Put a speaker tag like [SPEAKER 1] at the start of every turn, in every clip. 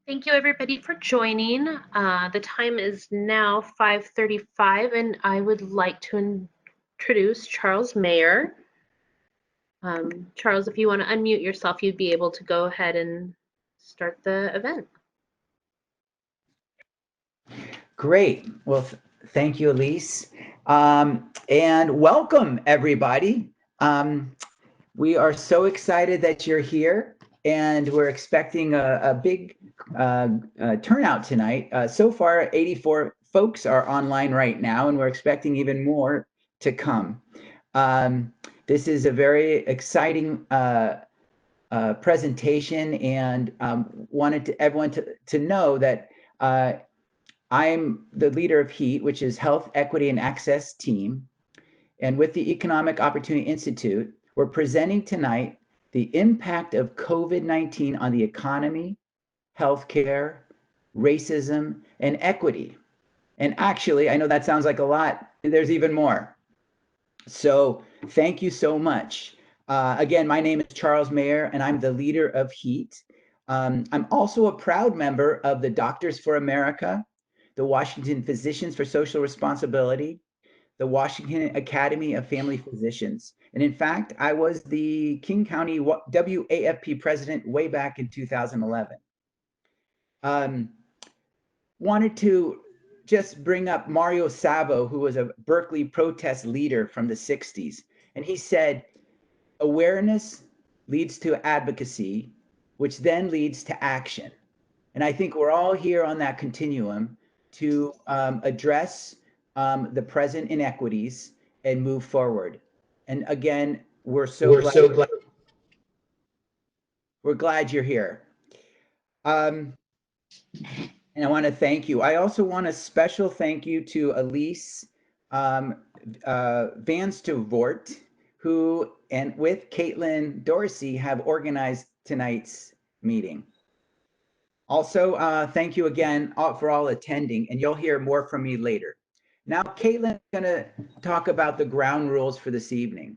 [SPEAKER 1] Thank you everybody for joining. The time is now 5:35 and I would like to introduce Charles Mayer. Charles, if you want to unmute yourself, you'd be able to go ahead and start the event.
[SPEAKER 2] Great. Well, thank you, Elise. And welcome, everybody. We are so excited that you're here, and we're expecting a big turnout tonight. So far, 84 folks are online right now, and we're expecting even more to come. This is a very exciting presentation, and wanted everyone to know that I'm the leader of HEAT, which is Health, Equity, and Access Team. And with the Economic Opportunity Institute, we're presenting tonight the impact of COVID-19 on the economy, healthcare, racism, and equity. And actually, I know that sounds like a lot, there's even more. So thank you so much. Again, my name is Charles Mayer, and I'm the leader of HEAT. I'm also a proud member of the Doctors for America, the Washington Physicians for Social Responsibility, the Washington Academy of Family Physicians. And in fact, I was the King County WAFP president way back in 2011. Wanted to just bring up Mario Savo, who was a Berkeley protest leader from the 60s. And he said, awareness leads to advocacy, which then leads to action. And I think we're all here on that continuum to address the present inequities and move forward. And again, we're glad you're here. And I want to thank you. I also want a special thank you to Elise Vance Vort, who, and with Caitlin Dorsey, have organized tonight's meeting. Also, thank you again for all attending, and you'll hear more from me later. Now, Caitlin's going to talk about the ground rules for this evening.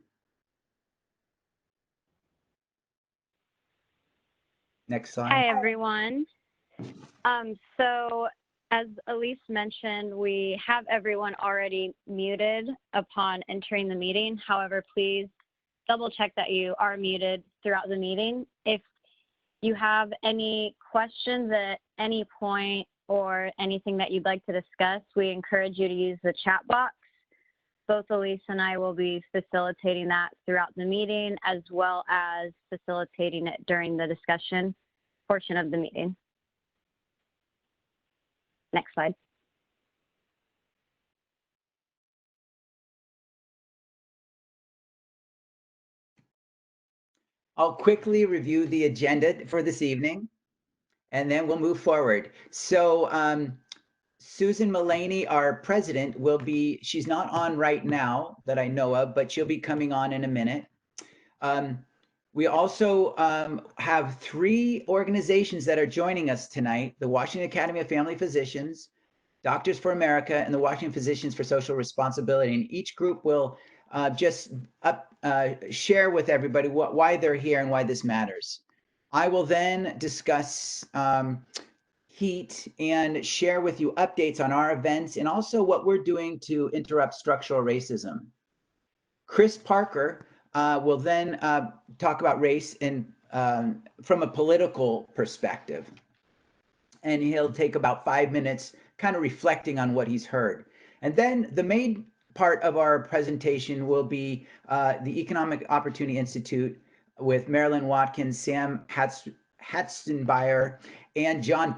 [SPEAKER 2] Next slide.
[SPEAKER 3] Hi, everyone. So as Elise mentioned, we have everyone already muted upon entering the meeting. However, please double check that you are muted throughout the meeting. If you have any questions at any point or anything that you'd like to discuss, we encourage you to use the chat box. Both Elise and I will be facilitating that throughout the meeting, as well as facilitating it during the discussion portion of the meeting. Next slide.
[SPEAKER 2] I'll quickly review the agenda for this evening, and then we'll move forward. So Susan Mullaney, our president, will be, she's not on right now that I know of, but she'll be coming on in a minute. We also have 3 organizations that are joining us tonight: the Washington Academy of Family Physicians, Doctors for America, and the Washington Physicians for Social Responsibility. And each group will just share with everybody why they're here and why this matters. I will then discuss HEAT and share with you updates on our events and also what we're doing to interrupt structural racism. Chris Parker will then talk about race from a political perspective. And he'll take about 5 minutes kind of reflecting on what he's heard. And then the main part of our presentation will be the Economic Opportunity Institute with Marilyn Watkins, Sam Hatzenbeyer, and John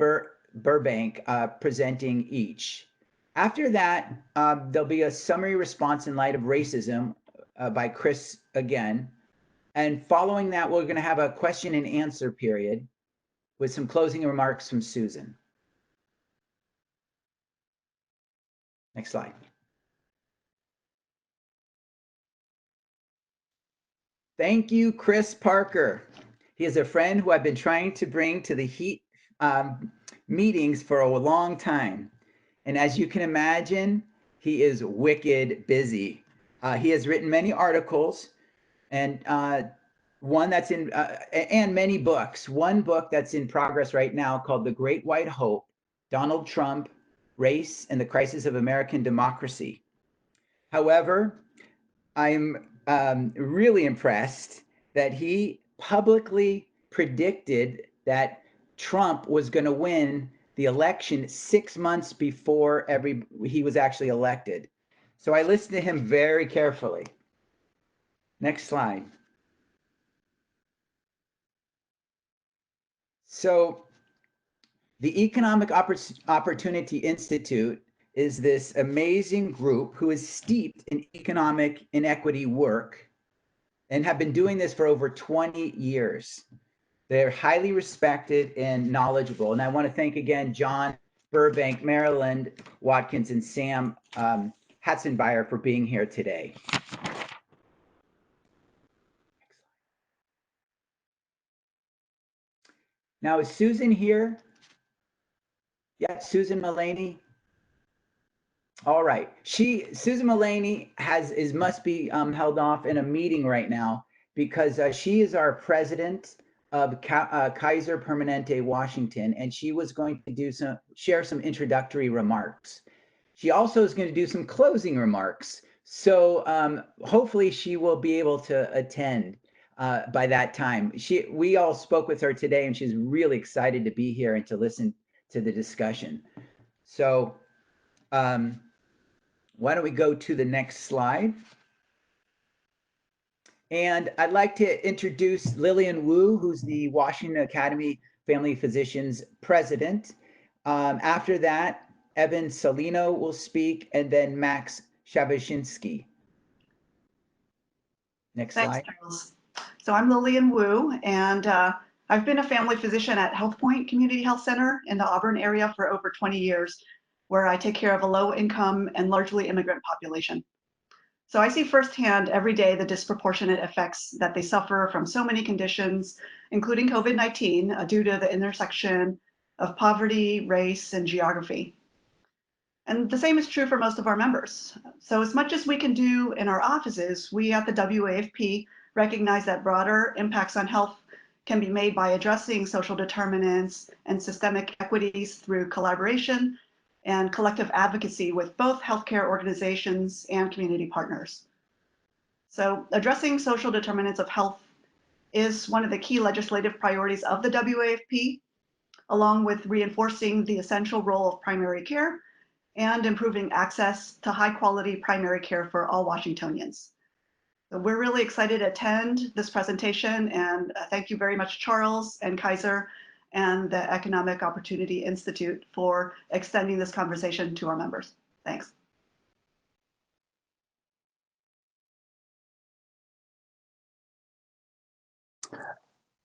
[SPEAKER 2] Burbank presenting each. After that, there'll be a summary response in light of racism by Chris again. And following that, we're going to have a question and answer period with some closing remarks from Susan. Next slide. Thank you, Chris Parker. He is a friend who I've been trying to bring to the HEAT meetings for a long time. And as you can imagine, he is wicked busy. He has written many articles, and one that's in, and many books. One book that's in progress right now called The Great White Hope, Donald Trump, Race and the Crisis of American Democracy. However, I'm really impressed that he publicly predicted that Trump was going to win the election 6 months before he was actually elected. So I listened to him very carefully. Next slide. So the Economic Opportunity Institute is this amazing group who is steeped in economic inequity work and have been doing this for over 20 years. They're highly respected and knowledgeable. And I want to thank again John, Burbank, Maryland, Watkins, and Sam Hatzenbeyer for being here today. Now, is Susan here? Yeah, Susan Mullaney. All right. Susan Mullaney must be held off in a meeting right now because she is our president of Kaiser Permanente Washington, and she was going to share some introductory remarks. She also is going to do some closing remarks. So hopefully she will be able to attend by that time. We all spoke with her today, and she's really excited to be here and to listen to the discussion. So why don't we go to the next slide? And I'd like to introduce Lillian Wu, who's the Washington Academy Family Physicians president. After that, Evan Salino will speak, and then Max Shabashinsky. Next slide.
[SPEAKER 4] Thanks, Charles. So I'm Lillian Wu, and I've been a family physician at Health Point Community Health Center in the Auburn area for over 20 years, where I take care of a low-income and largely immigrant population. So I see firsthand every day the disproportionate effects that they suffer from so many conditions, including COVID-19, due to the intersection of poverty, race, and geography. And the same is true for most of our members. So as much as we can do in our offices, we at the WAFP recognize that broader impacts on health can be made by addressing social determinants and systemic equities through collaboration and collective advocacy with both healthcare organizations and community partners. So addressing social determinants of health is one of the key legislative priorities of the WAFP, along with reinforcing the essential role of primary care and improving access to high quality primary care for all Washingtonians. So we're really excited to attend this presentation, and thank you very much, Charles and Kaiser and the Economic Opportunity Institute for extending this conversation to our members. Thanks.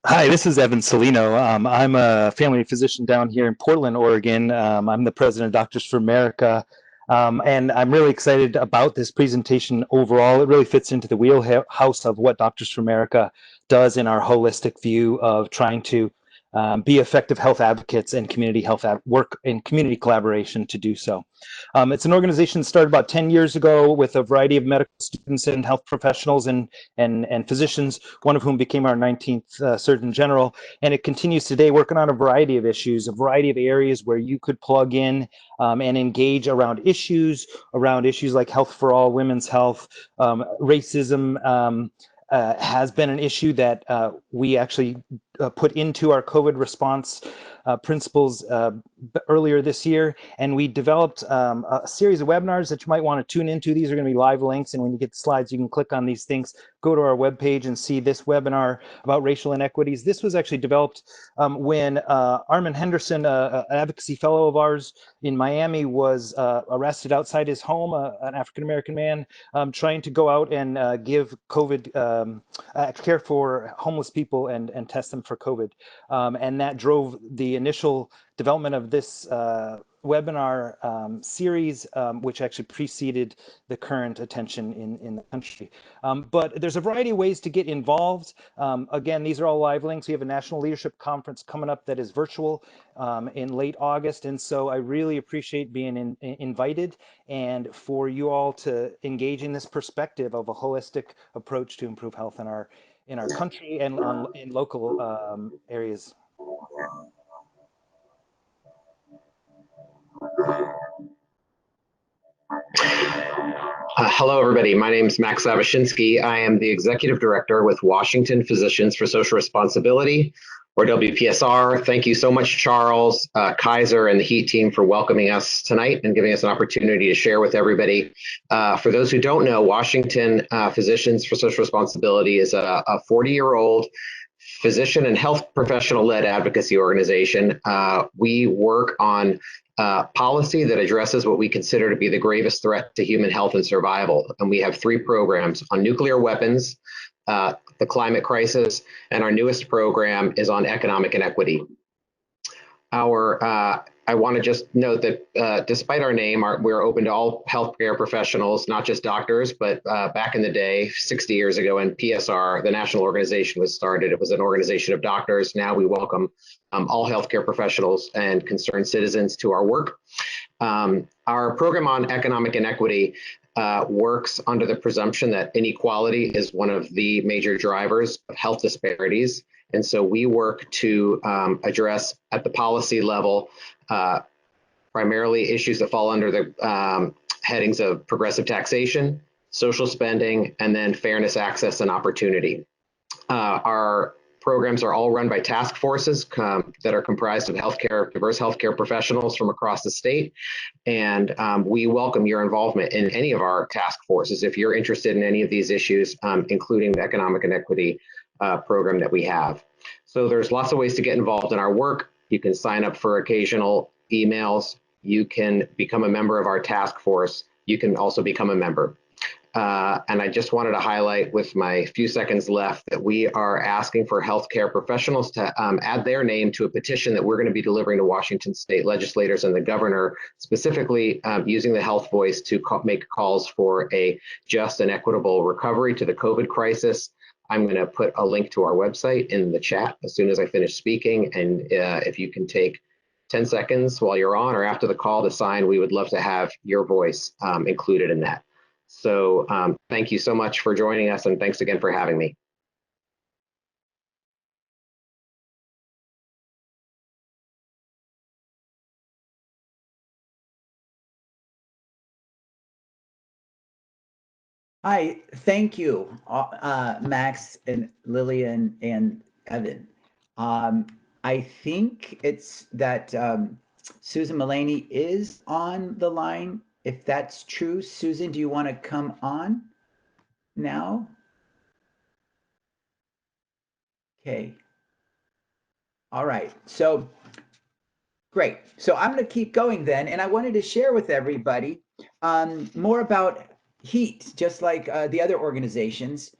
[SPEAKER 5] Hi, this is Evan Salino. I'm a family physician down here in Portland, Oregon. I'm the president of Doctors for America. And I'm really excited about this presentation overall. It really fits into the wheelhouse of what Doctors for America does in our holistic view of trying to be effective health advocates and community health work in community collaboration to do so. It's an organization that started about 10 years ago with a variety of medical students and health professionals and physicians, one of whom became our 19th Surgeon General. And it continues today working on a variety of issues, a variety of areas where you could plug in and engage around issues like health for all, women's health, racism, has been an issue that we actually put into our COVID response principles earlier this year, and we developed a series of webinars that you might want to tune into. These are going to be live links, and when you get the slides, you can click on these things, go to our webpage and see this webinar about racial inequities. This was actually developed when Armin Henderson, an advocacy fellow of ours in Miami, was arrested outside his home, an African-American man, trying to go out and give COVID care for homeless people and test them for COVID. And that drove the initial development of this webinar series, which actually preceded the current attention in the country. But there's a variety of ways to get involved. Again, these are all live links. We have a National Leadership Conference coming up that is virtual in late August. And so I really appreciate being invited and for you all to engage in this perspective of a holistic approach to improve health in in our country and in local areas.
[SPEAKER 6] Hello, everybody. My name is Max Savashinsky. I am the Executive Director with Washington Physicians for Social Responsibility, or WPSR. Thank you so much, Charles, Kaiser, and the HEAT team for welcoming us tonight and giving us an opportunity to share with everybody. For those who don't know, Washington Physicians for Social Responsibility is a 40-year-old physician and health professional-led advocacy organization. We work on policy that addresses what we consider to be the gravest threat to human health and survival. And we have 3 programs on nuclear weapons, the climate crisis, and our newest program is on economic inequity. I want to just note that despite our name, we're open to all healthcare professionals, not just doctors, but back in the day, 60 years ago, when PSR, the national organization, was started, it was an organization of doctors. Now we welcome all healthcare professionals and concerned citizens to our work. Our program on economic inequity works under the presumption that inequality is one of the major drivers of health disparities. And so we work to address at the policy level primarily issues that fall under the headings of progressive taxation, social spending, and then fairness, access, and opportunity. Our programs are all run by task forces that are comprised of diverse healthcare professionals from across the state. And we welcome your involvement in any of our task forces if you're interested in any of these issues, including the economic inequity program that we have. So there's lots of ways to get involved in our work. You can sign up for occasional emails. You can become a member of our task force. You can also become a member. And I just wanted to highlight with my few seconds left that we are asking for healthcare professionals to add their name to a petition that we're going to be delivering to Washington state legislators and the governor, specifically using the Health Voice to make calls for a just and equitable recovery to the COVID crisis. I'm going to put a link to our website in the chat as soon as I finish speaking. And if you can take 10 seconds while you're on or after the call to sign, we would love to have your voice included in that. So thank you so much for joining us, and thanks again for having me.
[SPEAKER 2] Hi, thank you, Max and Lillian and Evan. I think it's that Susan Mullaney is on the line. If that's true, Susan, do you want to come on now? Okay. All right. So great. So I'm going to keep going then. And I wanted to share with everybody more about HEAT, just like the other organizations.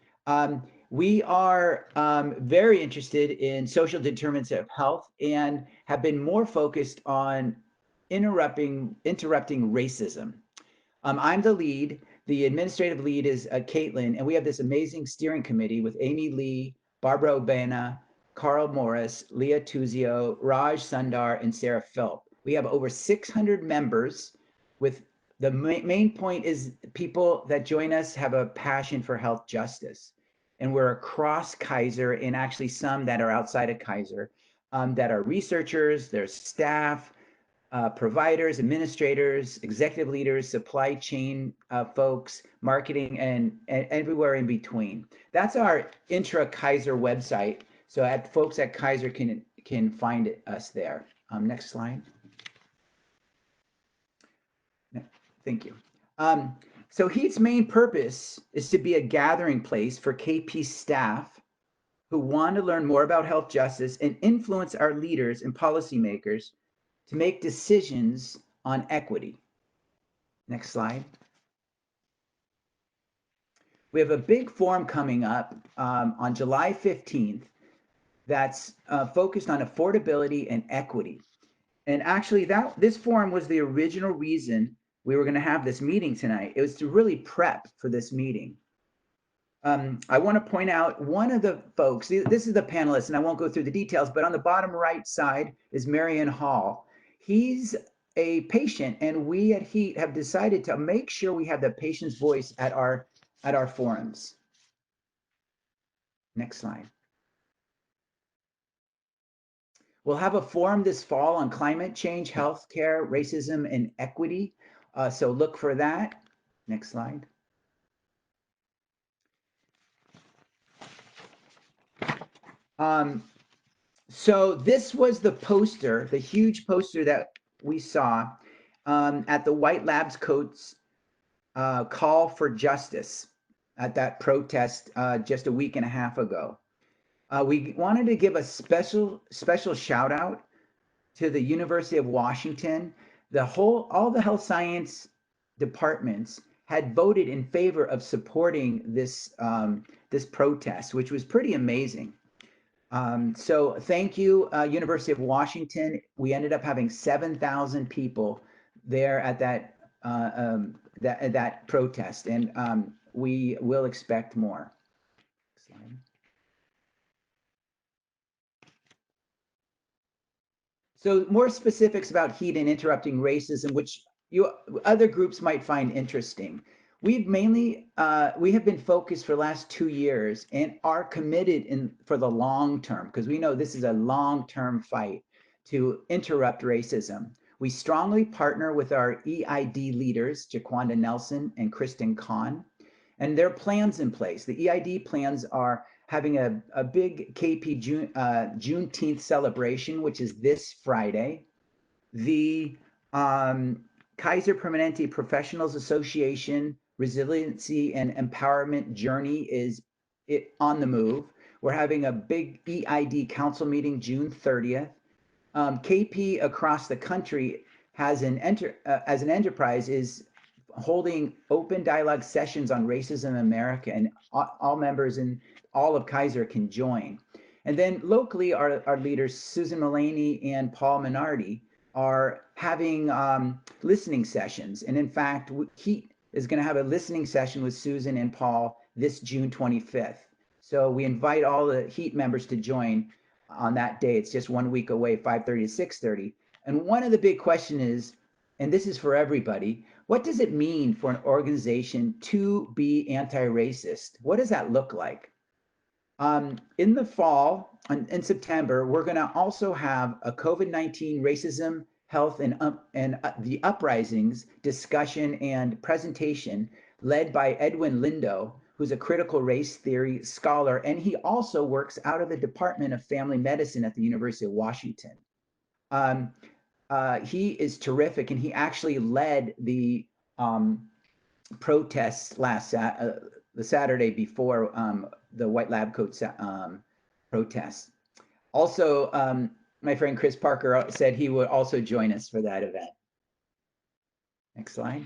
[SPEAKER 2] We are very interested in social determinants of health and have been more focused on interrupting racism. I'm the lead. The administrative lead is Caitlin, and we have this amazing steering committee with Amy Lee, Barbara Obana, Carl Morris, Leah Tuzio, Raj Sundar, and Sarah Philp. We have over 600 members. With the main point is people that join us have a passion for health justice. And we're across Kaiser, and actually some that are outside of Kaiser, that are researchers, there's staff, providers, administrators, executive leaders, supply chain folks, marketing, and everywhere in between. That's our intra-Kaiser website. So folks at Kaiser can find us there. Next slide. Thank you. So HEAT's main purpose is to be a gathering place for KP staff who want to learn more about health justice and influence our leaders and policymakers to make decisions on equity. Next slide. We have a big forum coming up on July 15th that's focused on affordability and equity. And actually this forum was the original reason we were going to have this meeting tonight. It was to really prep for this meeting. I want to point out one of the folks, this is the panelist, and I won't go through the details, but on the bottom right side is Marion Hall. He's a patient, and we at HEAT have decided to make sure we have the patient's voice at our forums. Next slide. We'll have a forum this fall on climate change, healthcare, racism, and equity. So look for that. Next slide. So this was the poster, the huge poster that we saw at the White Labs Coats call for justice at that protest just a week and a half ago. We wanted to give a special shout out to the University of Washington. All the health science departments had voted in favor of supporting this this protest, which was pretty amazing. So thank you, University of Washington. We ended up having 7,000 people there at that protest, and we will expect more. Slide. So more specifics about HEAT and interrupting racism, which other groups might find interesting. We have been focused for the last 2 years and are committed for the long term, because we know this is a long-term fight to interrupt racism. We strongly partner with our EID leaders, Jaquanda Nelson and Kristen Kahn, and there are plans in place. The EID plans are having a big KP Juneteenth celebration, which is this Friday. The Kaiser Permanente Professionals Association Resiliency and Empowerment Journey is on the move. We're having a big EID council meeting June 30th. KP across the country has as an enterprise is holding open dialogue sessions on racism in America, and all members in all of Kaiser can join. And then locally, our leaders, Susan Mullaney and Paul Minardi, are having listening sessions. And in fact, HEAT is going to have a listening session with Susan and Paul this June 25th. So we invite all the HEAT members to join on that day. It's just 1 week away, 5:30 to 6:30. And one of the big questions is, and this is for everybody, what does it mean for an organization to be anti-racist? What does that look like? In the fall, in September, we're going to also have a COVID-19 racism, health, and the uprisings discussion and presentation led by Edwin Lindo, who's a critical race theory scholar, and he also works out of the Department of Family Medicine at the University of Washington. He is terrific, and he actually led the protests the Saturday before the White Lab Coat protests. Also, my friend Chris Parker said he would also join us for that event. Next slide.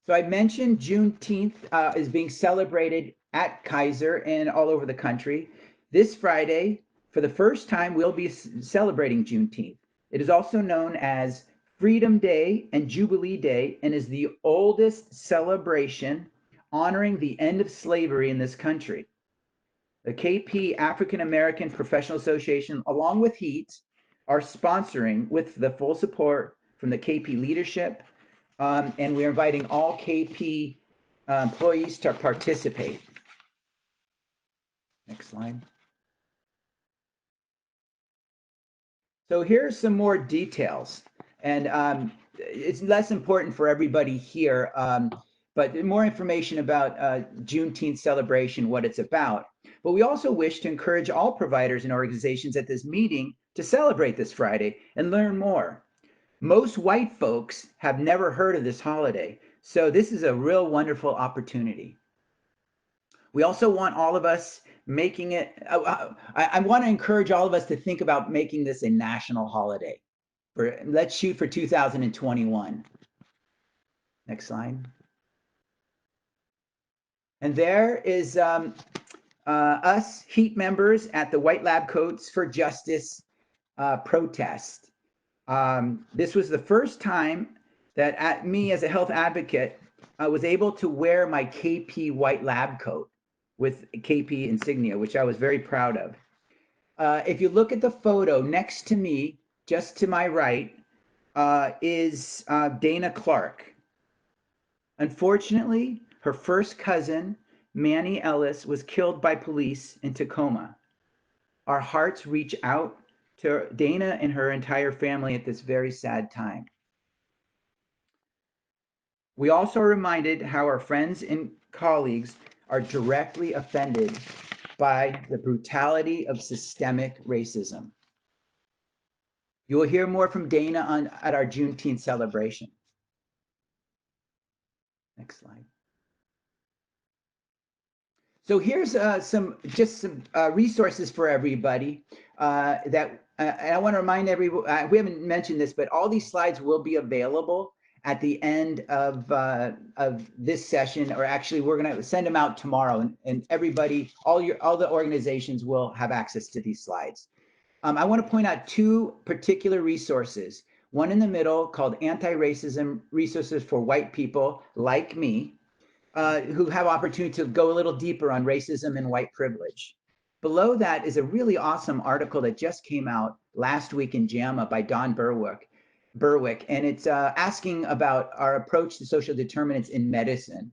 [SPEAKER 2] So I mentioned Juneteenth is being celebrated at Kaiser and all over the country. This Friday, for the first time, we'll be celebrating Juneteenth. It is also known as Freedom Day and Jubilee Day, and is the oldest celebration honoring the end of slavery in this country. The KP African American Professional Association, along with HEAT, are sponsoring with the full support from the KP leadership, and we're inviting all KP employees to participate. Next slide. So here's some more details, and it's less important for everybody here, but more information about Juneteenth celebration, what it's about. But we also wish to encourage all providers and organizations at this meeting to celebrate this Friday and learn more. Most white folks have never heard of this holiday, so this is a real wonderful opportunity. We also want all of us making it, I want to encourage all of us to think about making this a national holiday. Let's shoot for 2021. Next slide. And there is us HEAT members at the White Lab Coats for Justice protest. This was the first time that me as a health advocate was able to wear my KP white lab coat with KP insignia, which I was very proud of. If you look at the photo next to me, just to my right, is Dana Clark. Unfortunately, her first cousin Manny Ellis was killed by police in Tacoma. Our hearts reach out to Dana and her entire family at this very sad time. We also are reminded how our friends and colleagues are directly offended by the brutality of systemic racism. You will hear more from Dana at our Juneteenth celebration. Next slide. So here's some resources for everybody and I want to remind everyone, we haven't mentioned this, but all these slides will be available at the end of this session, or actually we're going to send them out tomorrow, and everybody, all the organizations will have access to these slides. I want to point out two particular resources. One in the middle called Anti-Racism Resources for White People Like Me, who have opportunity to go a little deeper on racism and white privilege. Below that is a really awesome article that just came out last week in JAMA by Don Berwick, and it's asking about our approach to social determinants in medicine,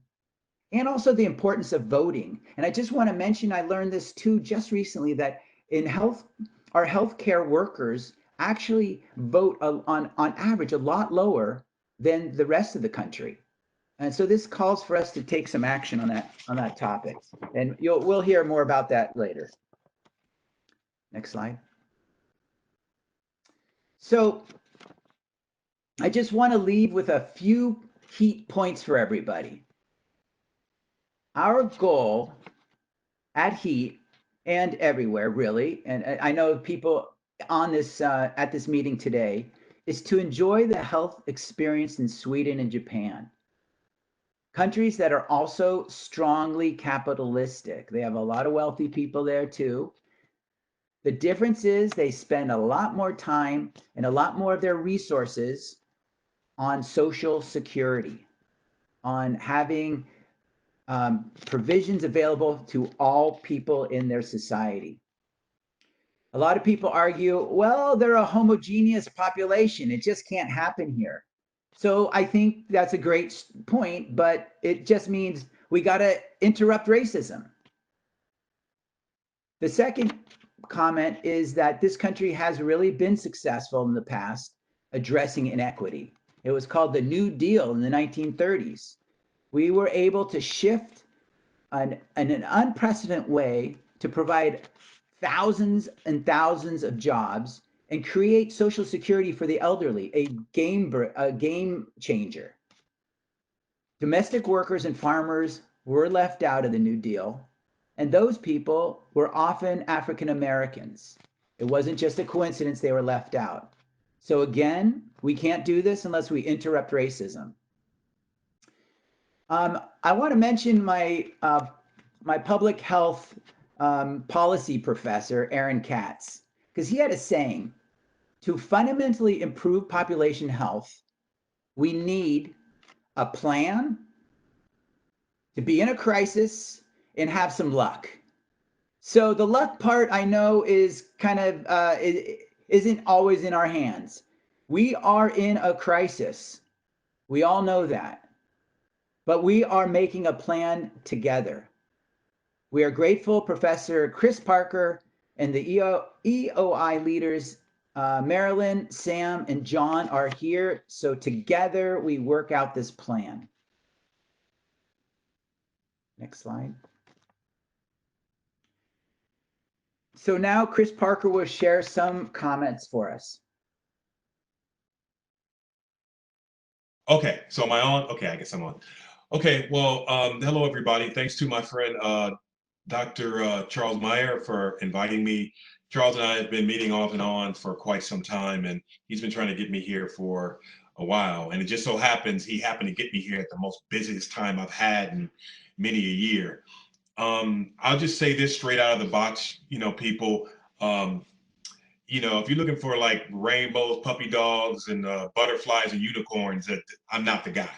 [SPEAKER 2] and also the importance of voting. And I just want to mention, I learned this too just recently, that in health, our healthcare workers actually vote on average a lot lower than the rest of the country. And so this calls for us to take some action on that topic. And we'll hear more about that later. Next slide. So I just want to leave with a few key points for everybody. Our goal at HEAT and everywhere really, and I know people on this at this meeting today, is to enjoy the health experience in Sweden and Japan. Countries that are also strongly capitalistic. They have a lot of wealthy people there too. The difference is they spend a lot more time and a lot more of their resources on social security, on having provisions available to all people in their society. A lot of people argue, well, they're a homogeneous population. It just can't happen here. So I think that's a great point, but it just means we got to interrupt racism. The second comment is that this country has really been successful in the past addressing inequity. It was called the New Deal in the 1930s. We were able to shift in an unprecedented way to provide thousands and thousands of jobs and create Social Security for the elderly, a game changer. Domestic workers and farmers were left out of the New Deal, and those people were often African Americans. It wasn't just a coincidence they were left out. So again, we can't do this unless we interrupt racism. I want to mention my public health policy professor, Aaron Katz, because he had a saying: to fundamentally improve population health, we need a plan, to be in a crisis, and have some luck. So the luck part, I know, is kind of isn't always in our hands. We are in a crisis. We all know that. But we are making a plan together. We are grateful Professor Chris Parker and the EOI leaders, Marilyn, Sam, and John are here. So together we work out this plan. Next slide. So now Chris Parker will share some comments for us.
[SPEAKER 7] Okay, so am I on? Okay, I guess I'm on. Okay, well, hello everybody. Thanks to my friend Dr. Charles Meyer for inviting me. Charles and I have been meeting off and on for quite some time, and he's been trying to get me here for a while. And it just so happens he happened to get me here at the most busiest time I've had in many a year. I'll just say this straight out of the box, people. If you're looking for like rainbows, puppy dogs, and butterflies and unicorns, I'm not the guy.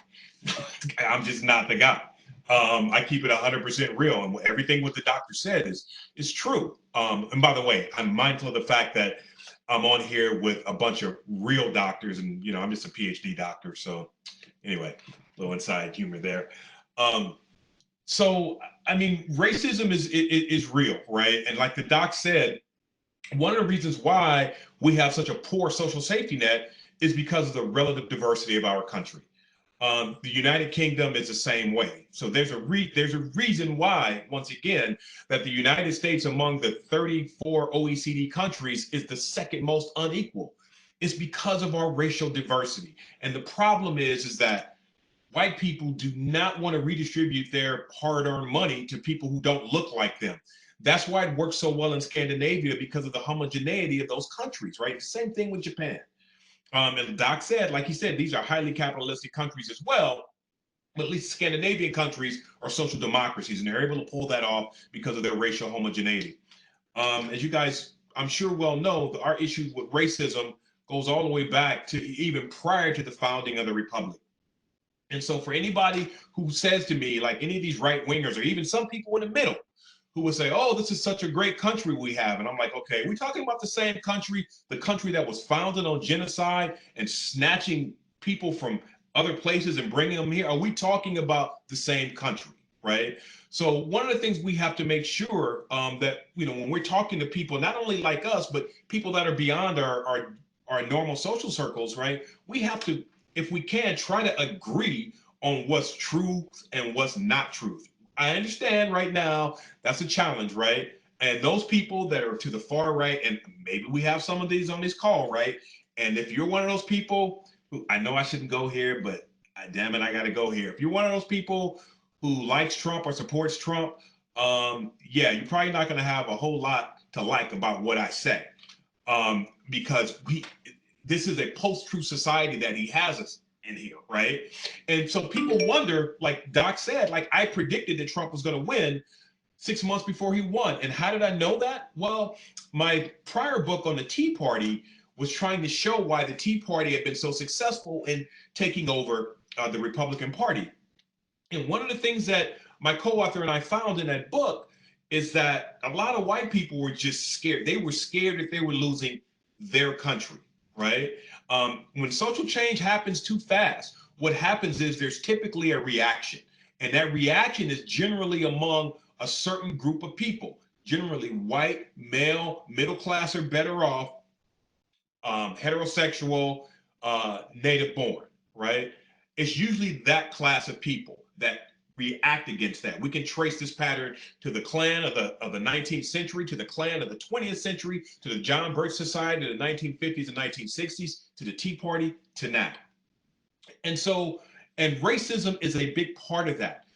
[SPEAKER 7] I'm just not the guy. I keep it 100% real, and everything what the doctor said is true. And by the way, I'm mindful of the fact that I'm on here with a bunch of real doctors, and I'm just a PhD doctor. So anyway, a little inside humor there. So, I mean, racism is real, right? And like the doc said, one of the reasons why we have such a poor social safety net is because of the relative diversity of our country. The United Kingdom is the same way. So there's a reason why, once again, that the United States among the 34 OECD countries is the second most unequal. It's because of our racial diversity. And the problem is that white people do not want to redistribute their hard-earned money to people who don't look like them. That's why it works so well in Scandinavia, because of the homogeneity of those countries, right? Same thing with Japan. And Doc said, like he said, these are highly capitalistic countries as well, but at least Scandinavian countries are social democracies, and they're able to pull that off because of their racial homogeneity. As you guys, I'm sure well know, our issues with racism goes all the way back to even prior to the founding of the Republic. And so for anybody who says to me, like any of these right wingers, or even some people in the middle, who would say, oh, this is such a great country we have. And I'm like, okay, we're talking about the same country, the country that was founded on genocide and snatching people from other places and bringing them here. Are we talking about the same country, right? So one of the things we have to make sure that, you know, when we're talking to people, not only like us, but people that are beyond our normal social circles, right? We have to, if we can, try to agree on what's truth and what's not truth. I understand right now that's a challenge, right? And those people that are to the far right, and maybe we have some of these on this call, right? And if you're one of those people who, I know I shouldn't go here, but damn it, I got to go here. If you're one of those people who likes Trump or supports Trump, yeah, you're probably not going to have a whole lot to like about what I say, because this is a post-truth society that he has us in here, right? And so people wonder, like Doc said, like I predicted that Trump was going to win 6 months before he won. And how did I know that? Well, my prior book on the Tea Party was trying to show why the Tea Party had been so successful in taking over the Republican Party. And one of the things that my co-author and I found in that book is that a lot of white people were just scared. They were scared that they were losing their country, right? When social change happens too fast, what happens is there's typically a reaction. And that reaction is generally among a certain group of people, generally white, male, middle class or better off, heterosexual, native born, right? It's usually that class of people that react against that. We can trace this pattern to the Klan of the 19th century, to the Klan of the 20th century, to the John Birch Society of the 1950s and 1960s, to the Tea Party, to now. And so, and racism is a big part of that.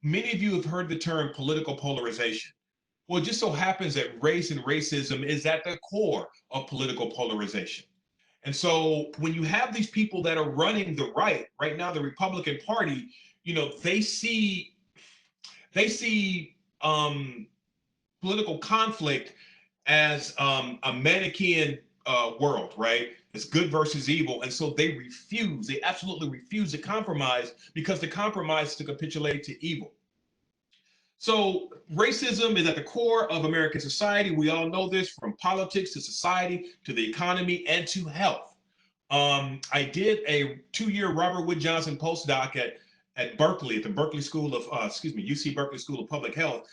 [SPEAKER 7] Many of you have heard the term political polarization. Well, it just so happens that race and racism is at the core of political polarization. And so when you have these people that are running the right now, the Republican Party, you know, they see political conflict as a Manichaean world, right? It's good versus evil. And so they absolutely refuse to compromise, because the compromise is to capitulate to evil. So racism is at the core of American society. We all know this, from politics to society to the economy and to health. I did a 2-year Robert Wood Johnson postdoc at Berkeley, at the Berkeley School of, UC Berkeley School of Public Health,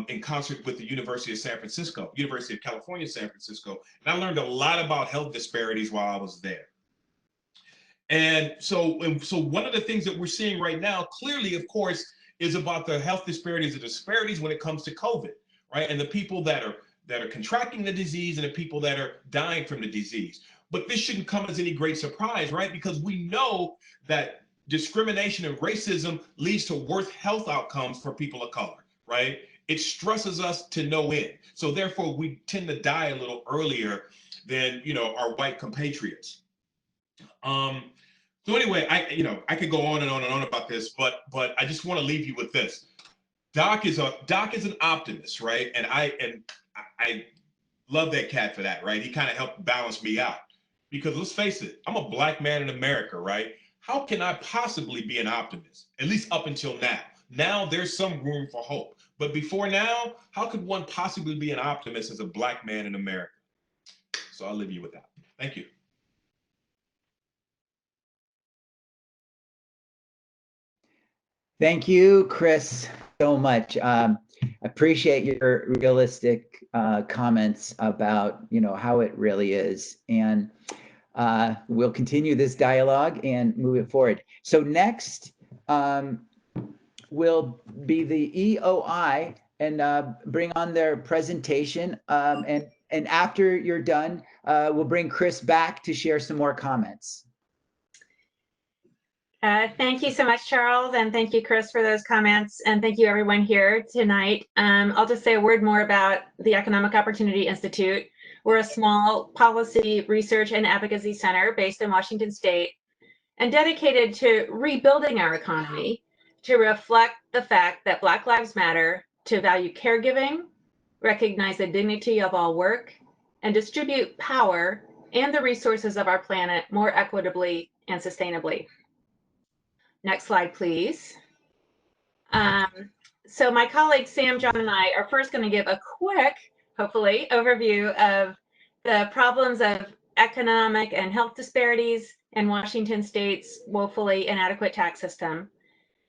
[SPEAKER 7] in concert with the University of San Francisco, University of California, San Francisco. And I learned a lot about health disparities while I was there. And so one of the things that we're seeing right now, clearly, of course, is about the health disparities, the disparities when it comes to COVID, right? And the people that are contracting the disease and the people that are dying from the disease. But this shouldn't come as any great surprise, right? Because we know that discrimination and racism leads to worse health outcomes for people of color, right? It stresses us to no end. So therefore, we tend to die a little earlier than, you know, our white compatriots. So anyway, I could go on and on and on about this, but I just want to leave you with this. Doc is an optimist, right? And I love that cat for that, right? He kind of helped balance me out, because let's face it, I'm a Black man in America, right? How can I possibly be an optimist? At least up until now. Now there's some room for hope, but before now, how could one possibly be an optimist as a Black man in America? So I'll leave you with that. Thank you.
[SPEAKER 2] Thank you, Chris. so much. Appreciate your realistic comments about, how it really is. And we'll continue this dialogue and move it forward. So next will be the EOI and bring on their presentation. And after you're done, we'll bring Chris back to share some more comments.
[SPEAKER 8] Thank you so much, Charles, and thank you, Chris, for those comments, and thank you everyone here tonight. I'll just say a word more about the Economic Opportunity Institute. We're a small policy, research, and advocacy center based in Washington State and dedicated to rebuilding our economy to reflect the fact that Black Lives Matter, to value caregiving, recognize the dignity of all work, and distribute power and the resources of our planet more equitably and sustainably. Next slide, please. So my colleagues Sam, John, and I are first going to give a quick, hopefully, overview of the problems of economic and health disparities in Washington State's woefully inadequate tax system.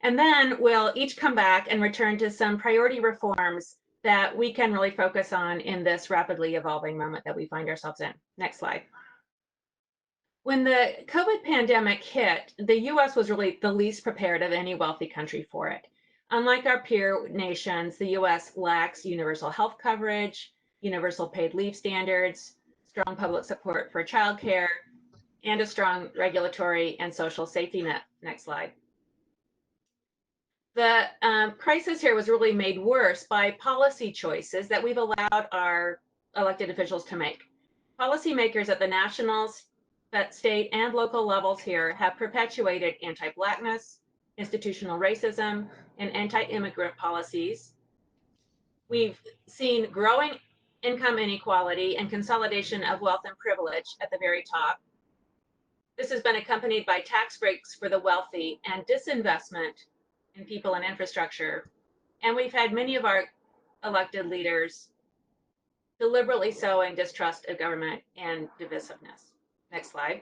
[SPEAKER 8] And then we'll each come back and return to some priority reforms that we can really focus on in this rapidly evolving moment that we find ourselves in. Next slide. When the COVID pandemic hit, the US was really the least prepared of any wealthy country for it. Unlike our peer nations, the US lacks universal health coverage, universal paid leave standards, strong public support for childcare, and a strong regulatory and social safety net. Next slide. The crisis here was really made worse by policy choices that we've allowed our elected officials to make. Policymakers at the national, state, and local levels here have perpetuated anti-Blackness, institutional racism, and anti-immigrant policies. We've seen growing income inequality and consolidation of wealth and privilege at the very top. This has been accompanied by tax breaks for the wealthy and disinvestment in people and infrastructure. And we've had many of our elected leaders deliberately sowing distrust of government and divisiveness. Next slide.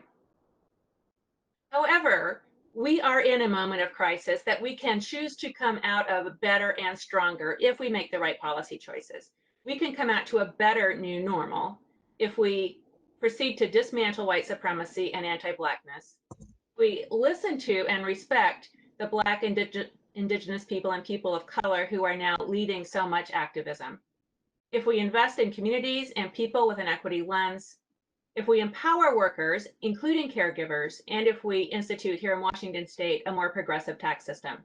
[SPEAKER 8] However, we are in a moment of crisis that we can choose to come out of better and stronger if we make the right policy choices. We can come out to a better new normal if we proceed to dismantle white supremacy and anti-Blackness. We listen to and respect the Black, Indigenous people and people of color who are now leading so much activism. If we invest in communities and people with an equity lens, if we empower workers, including caregivers, and if we institute here in Washington State a more progressive tax system.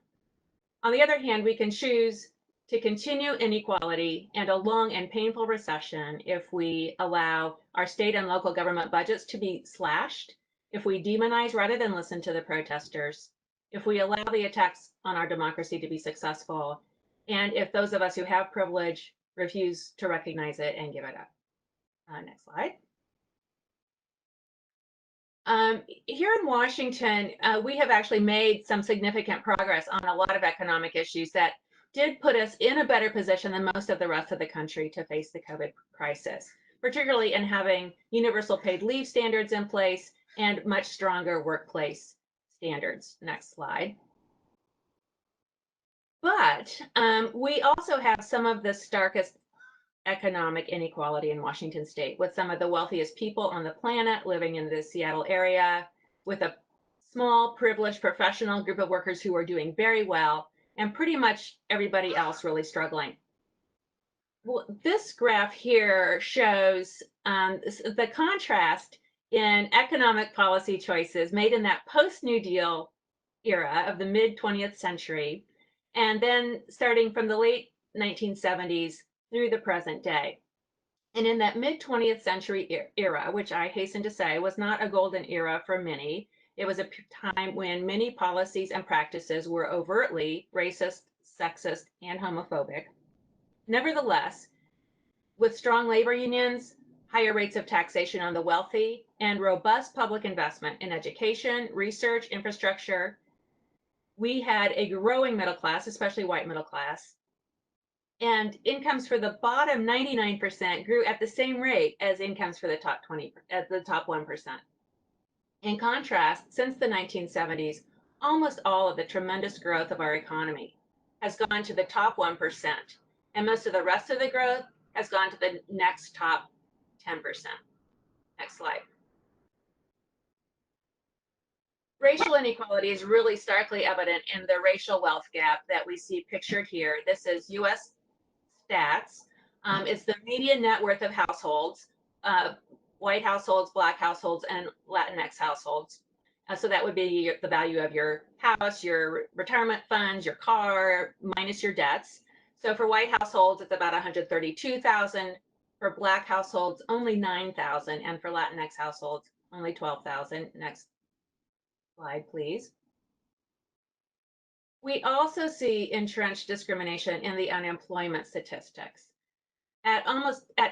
[SPEAKER 8] On the other hand, we can choose to continue inequality and a long and painful recession if we allow our state and local government budgets to be slashed, if we demonize rather than listen to the protesters, if we allow the attacks on our democracy to be successful, and if those of us who have privilege refuse to recognize it and give it up. Next slide. Here in Washington, we have actually made some significant progress on a lot of economic issues that did put us in a better position than most of the rest of the country to face the COVID crisis, particularly in having universal paid leave standards in place and much stronger workplace standards. Next slide. But we also have some of the starkest economic inequality in Washington State, with some of the wealthiest people on the planet living in the Seattle area, with a small, privileged, professional group of workers who are doing very well, and pretty much everybody else really struggling. Well, this graph here shows the contrast in economic policy choices made in that post-New Deal era of the mid-20th century, and then starting from the late 1970s through the present day. And in that mid-20th century era, which I hasten to say was not a golden era for many, it was a time when many policies and practices were overtly racist, sexist, and homophobic. Nevertheless, with strong labor unions, higher rates of taxation on the wealthy, and robust public investment in education, research, infrastructure, we had a growing middle class, especially white middle class, and incomes for the bottom 99% grew at the same rate as incomes for the top 1%. In contrast, since the 1970s, almost all of the tremendous growth of our economy has gone to the top 1%, and most of the rest of the growth has gone to the next top 10%. Next slide. Racial inequality is really starkly evident in the racial wealth gap that we see pictured here. This is US stats. It's the median net worth of households, white households, Black households, and Latinx households. So that would be the value of your house, your retirement funds, your car, minus your debts. So for white households, it's about 132,000. For Black households, only 9,000, and for Latinx households, only 12,000. Next slide, please. We also see entrenched discrimination in the unemployment statistics. At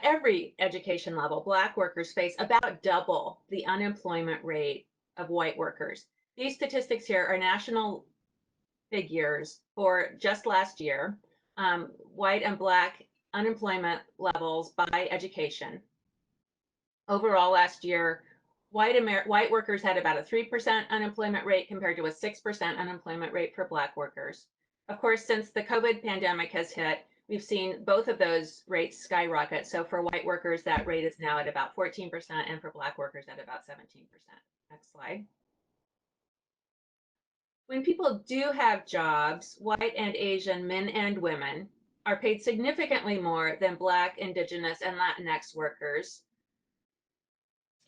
[SPEAKER 8] every education level, Black workers face about double the unemployment rate of white workers. These statistics here are national figures for just last year, white and Black unemployment levels by education. Overall, last year, white workers had about a 3% unemployment rate compared to a 6% unemployment rate for Black workers. Of course, since the COVID pandemic has hit, we've seen both of those rates skyrocket. So for white workers, that rate is now at about 14%, and for Black workers at about 17%. Next slide. When people do have jobs, white and Asian men and women are paid significantly more than Black, Indigenous, and Latinx workers.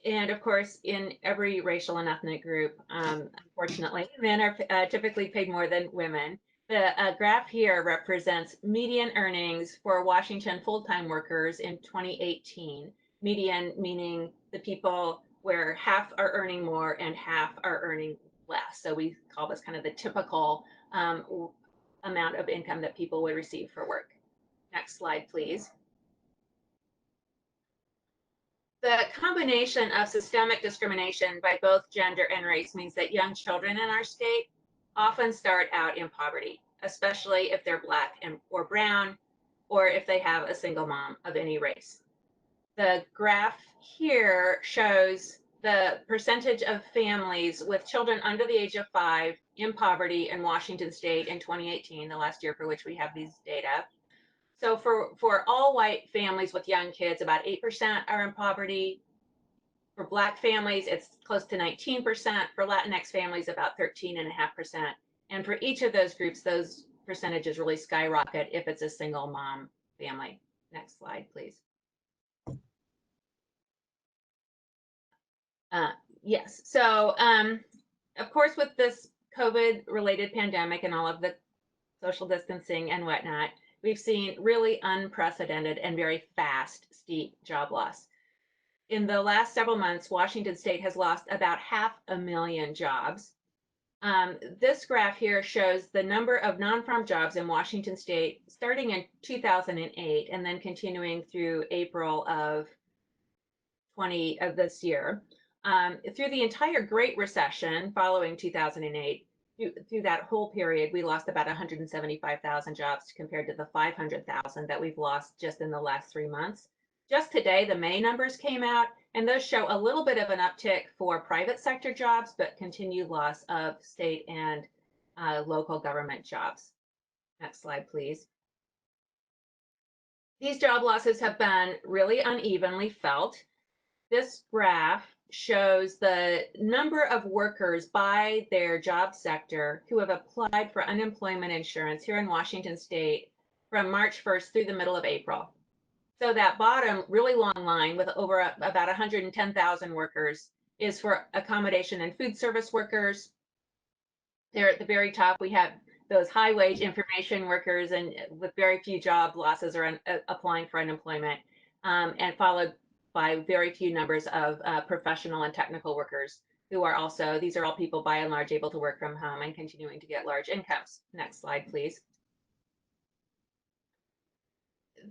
[SPEAKER 8] And of course, in every racial and ethnic group, unfortunately, men are typically paid more than women. The graph here represents median earnings for Washington full-time workers in 2018. Median meaning the people where half are earning more and half are earning less. So we call this kind of the typical amount of income that people would receive for work. Next slide, please. The combination of systemic discrimination by both gender and race means that young children in our state often start out in poverty, especially if they're Black or brown, or if they have a single mom of any race. The graph here shows the percentage of families with children under the age of 5 in poverty in Washington state in 2018, the last year for which we have these data. So for all white families with young kids, about 8% are in poverty. For Black families, it's close to 19%. For Latinx families, about 13.5%. And for each of those groups, those percentages really skyrocket if it's a single mom family. Next slide, please. Yes, so of course, with this COVID-related pandemic and all of the social distancing and whatnot, we've seen really unprecedented and very fast, steep job loss. In the last several months, Washington state has lost about 500,000 jobs. This graph here shows the number of non-farm jobs in Washington state starting in 2008 and then continuing through April of this year. Through the entire Great Recession following 2008, through that whole period, we lost about 175,000 jobs compared to the 500,000 that we've lost just in the last 3 months. Just today, the May numbers came out, and those show a little bit of an uptick for private sector jobs, but continued loss of state and local government jobs. Next slide, please. These job losses have been really unevenly felt. This graph shows the number of workers by their job sector who have applied for unemployment insurance here in Washington state from March 1st through the middle of April. So that bottom really long line with over about 110,000 workers is for accommodation and food service workers. There at the very top, we have those high wage information workers and with very few job losses or applying for unemployment, and followed by very few numbers of professional and technical workers who are also, these are all people by and large able to work from home and continuing to get large incomes. Next slide, please.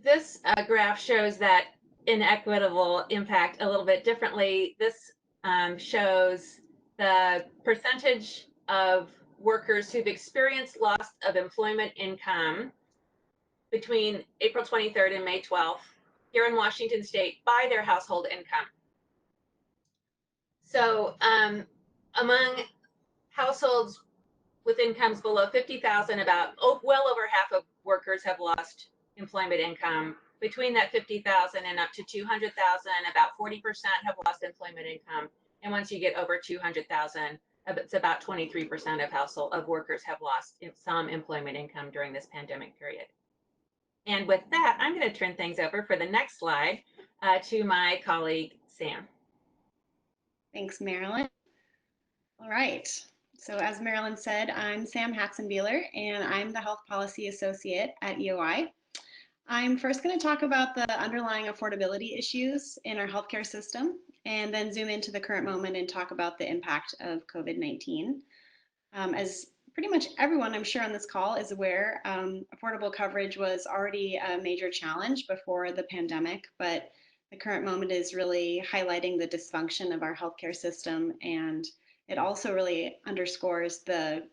[SPEAKER 8] This graph shows that inequitable impact a little bit differently. This shows the percentage of workers who've experienced loss of employment income between April 23rd and May 12th here in Washington state by their household income. So among households with incomes below 50,000, well over half of workers have lost employment income. Between that 50,000 and up to 200,000, about 40% have lost employment income. And once you get over 200,000, it's about 23% of workers have lost some employment income during this pandemic period. And with that, I'm going to turn things over for the next slide to my colleague, Sam.
[SPEAKER 9] Thanks, Marilyn. All right. So as Marilyn said, I'm Sam Hatzenbeeler, and I'm the Health Policy Associate at EOI. I'm first going to talk about the underlying affordability issues in our healthcare system, and then zoom into the current moment and talk about the impact of COVID-19. As pretty much everyone, I'm sure, on this call is aware, affordable coverage was already a major challenge before the pandemic, but the current moment is really highlighting the dysfunction of our healthcare system, and it also really underscores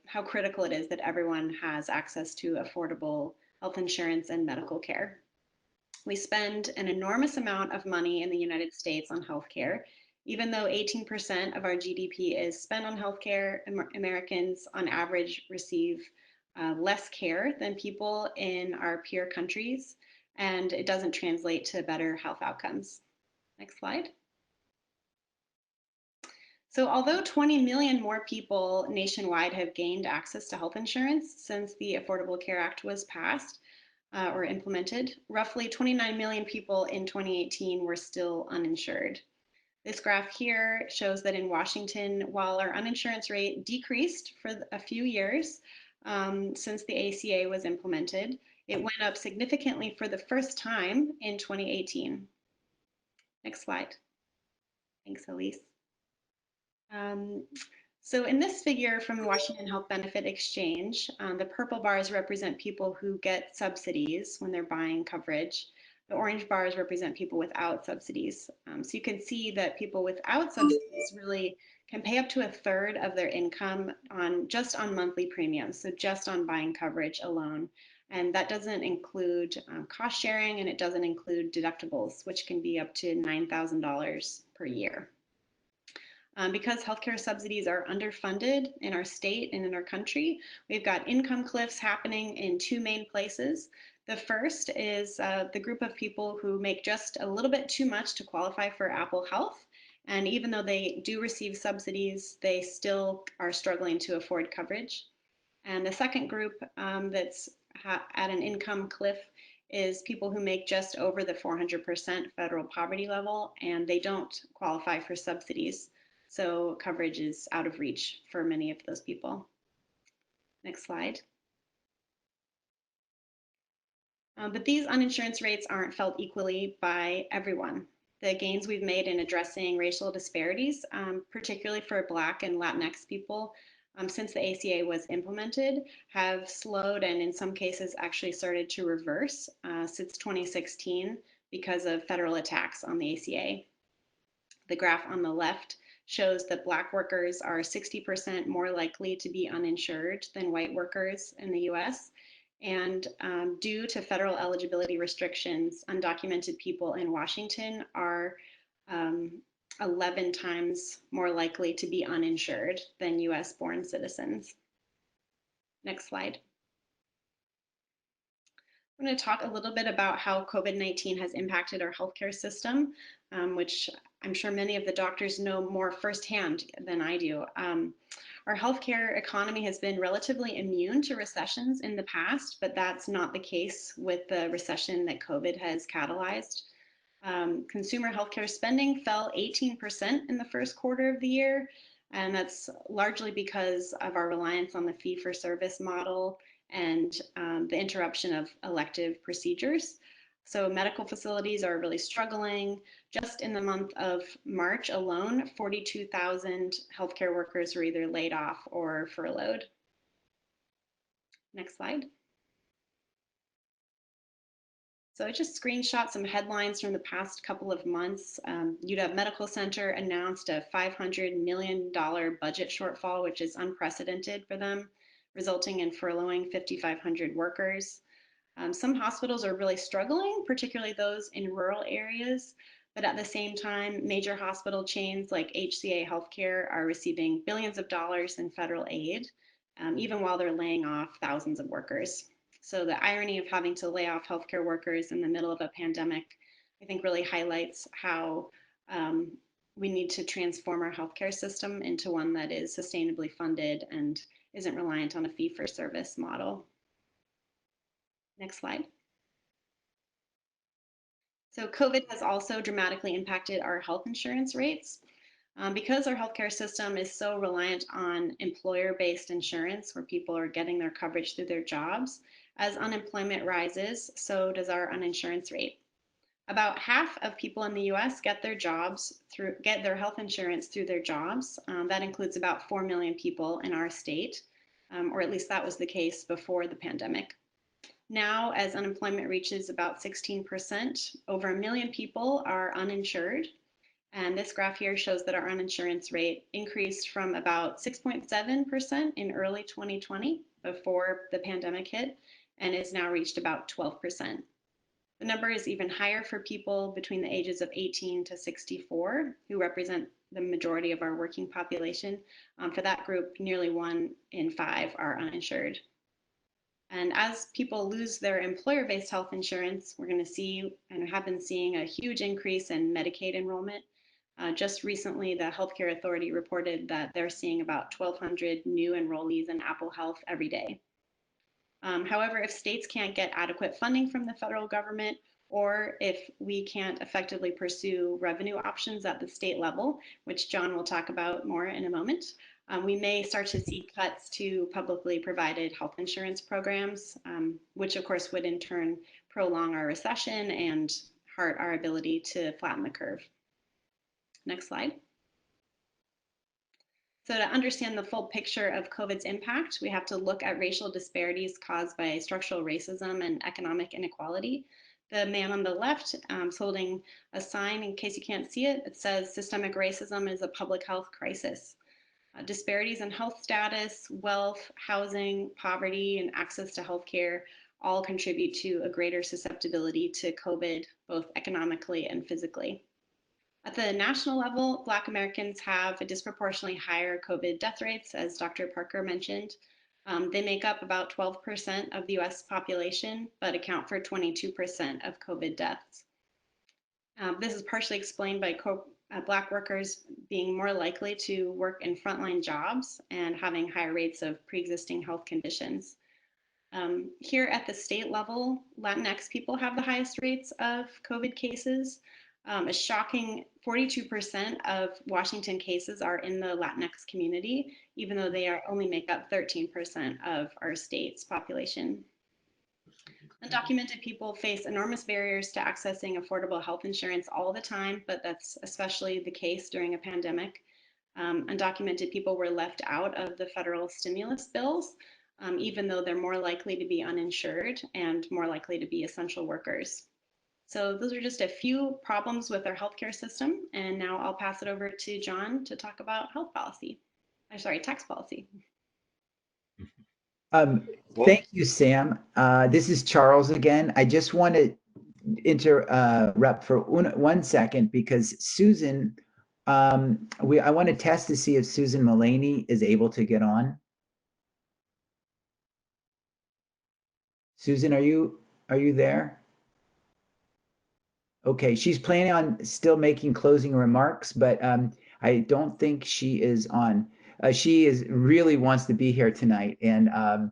[SPEAKER 9] how critical it is that everyone has access to affordable health insurance and medical care. We spend an enormous amount of money in the United States on healthcare. Even though 18% of our GDP is spent on healthcare, Americans on average receive less care than people in our peer countries, and it doesn't translate to better health outcomes. Next slide. So although 20 million more people nationwide have gained access to health insurance since the Affordable Care Act was passed or implemented, roughly 29 million people in 2018 were still uninsured. This graph here shows that in Washington, while our uninsurance rate decreased for a few years since the ACA was implemented, it went up significantly for the first time in 2018. Next slide. Thanks, Elise. So in this figure from Washington Health Benefit Exchange, the purple bars represent people who get subsidies when they're buying coverage. The orange bars represent people without subsidies. So you can see that people without subsidies really can pay up to a third of their income just on monthly premiums, so just on buying coverage alone. And that doesn't include cost sharing, and it doesn't include deductibles, which can be up to $9,000 per year. Because healthcare subsidies are underfunded in our state and in our country, we've got income cliffs happening in two main places. The first is the group of people who make just a little bit too much to qualify for Apple Health. And even though they do receive subsidies, they still are struggling to afford coverage. And the second group that's at an income cliff is people who make just over the 400% federal poverty level, and they don't qualify for subsidies. So coverage is out of reach for many of those people. Next slide. But these uninsurance rates aren't felt equally by everyone. The gains we've made in addressing racial disparities, particularly for Black and Latinx people, since the ACA was implemented, have slowed and in some cases actually started to reverse since 2016 because of federal attacks on the ACA. The graph on the left shows that Black workers are 60% more likely to be uninsured than white workers in the US. And due to federal eligibility restrictions, undocumented people in Washington are 11 times more likely to be uninsured than US born citizens. Next slide. I'm going to talk a little bit about how COVID-19 has impacted our healthcare system, which I'm sure many of the doctors know more firsthand than I do. Our healthcare economy has been relatively immune to recessions in the past, but that's not the case with the recession that COVID has catalyzed. Consumer healthcare spending fell 18% in the first quarter of the year, and that's largely because of our reliance on the fee-for-service model and the interruption of elective procedures. So medical facilities are really struggling. Just in the month of March alone, 42,000 healthcare workers were either laid off or furloughed. Next slide. So I just screenshot some headlines from the past couple of months. UW Medical Center announced a $500 million budget shortfall, which is unprecedented for them, resulting in furloughing 5,500 workers. Some hospitals are really struggling, particularly those in rural areas, but at the same time, major hospital chains like HCA Healthcare are receiving billions of dollars in federal aid even while they're laying off thousands of workers. So the irony of having to lay off healthcare workers in the middle of a pandemic, I think really highlights how we need to transform our healthcare system into one that is sustainably funded and isn't reliant on a fee-for-service model. Next slide. So COVID has also dramatically impacted our health insurance rates. Because our healthcare system is so reliant on employer-based insurance, where people are getting their coverage through their jobs, as unemployment rises, so does our uninsurance rate. About half of people in the U.S. get their health insurance through their jobs. That includes about 4 million people in our state, or at least that was the case before the pandemic. Now, as unemployment reaches about 16%, over 1 million people are uninsured. And this graph here shows that our uninsurance rate increased from about 6.7% in early 2020 before the pandemic hit, and is now reached about 12%. The number is even higher for people between the ages of 18 to 64, who represent the majority of our working population. For that group, nearly 1 in 5 are uninsured. And as people lose their employer-based health insurance, we're going to see and have been seeing a huge increase in Medicaid enrollment. Just recently, the Healthcare Authority reported that they're seeing about 1,200 new enrollees in Apple Health every day. However, if states can't get adequate funding from the federal government, or if we can't effectively pursue revenue options at the state level, which John will talk about more in a moment, we may start to see cuts to publicly provided health insurance programs, which of course would in turn prolong our recession and hurt our ability to flatten the curve. Next slide. So to understand the full picture of COVID's impact, we have to look at racial disparities caused by structural racism and economic inequality. The man on the left is holding a sign, in case you can't see it, it says systemic racism is a public health crisis. Disparities in health status, wealth, housing, poverty, and access to healthcare all contribute to a greater susceptibility to COVID, both economically and physically. At the national level, Black Americans have a disproportionately higher COVID death rates, as Dr. Parker mentioned. They make up about 12% of the US population, but account for 22% of COVID deaths. This is partially explained by Black workers being more likely to work in frontline jobs and having higher rates of pre-existing health conditions. Here at the state level, Latinx people have the highest rates of COVID cases. A shocking 42% of Washington cases are in the Latinx community, even though they only make up 13% of our state's population. Undocumented people face enormous barriers to accessing affordable health insurance all the time, but that's especially the case during a pandemic. Undocumented people were left out of the federal stimulus bills, even though they're more likely to be uninsured and more likely to be essential workers. So those are just a few problems with our healthcare system. And now I'll pass it over to John to talk about health policy. I'm sorry, tax policy.
[SPEAKER 2] Thank you, Sam. This is Charles again. I just want to interrupt for 1 second because Susan, I want to test to see if Susan Mullaney is able to get on. Susan, are you there? Okay, she's planning on still making closing remarks, but I don't think she is on. She really wants to be here tonight, and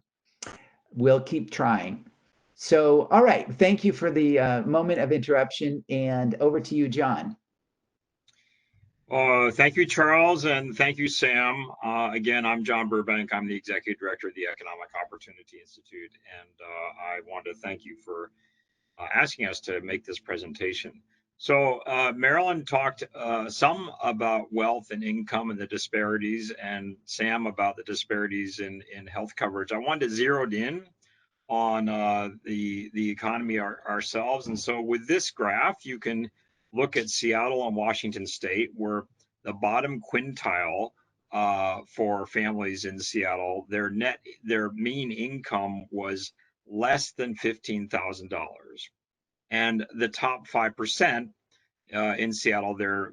[SPEAKER 2] we'll keep trying. So, all right, thank you for the moment of interruption, and over to you, John.
[SPEAKER 10] Thank you, Charles, and thank you, Sam. Again, I'm John Burbank. I'm the Executive Director of the Economic Opportunity Institute, and I want to thank you for asking us to make this presentation. So Marilyn talked some about wealth and income and the disparities, and Sam about the disparities in health coverage. I wanted to zero in on the economy ourselves. And so with this graph, you can look at Seattle and Washington State, where the bottom quintile for families in Seattle, their mean income was less than $15,000. And the top 5% in Seattle, their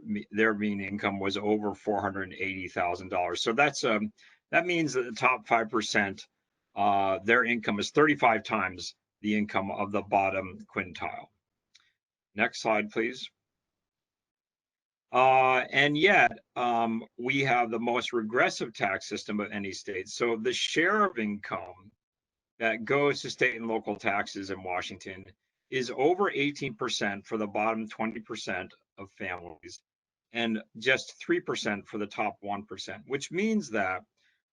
[SPEAKER 10] mean income was over $480,000. So that's That means that the top 5%, their income is 35 times the income of the bottom quintile. Next slide, please. And yet, we have the most regressive tax system of any state. So the share of income that goes to state and local taxes in Washington is over 18% for the bottom 20% of families and just 3% for the top 1%, which means that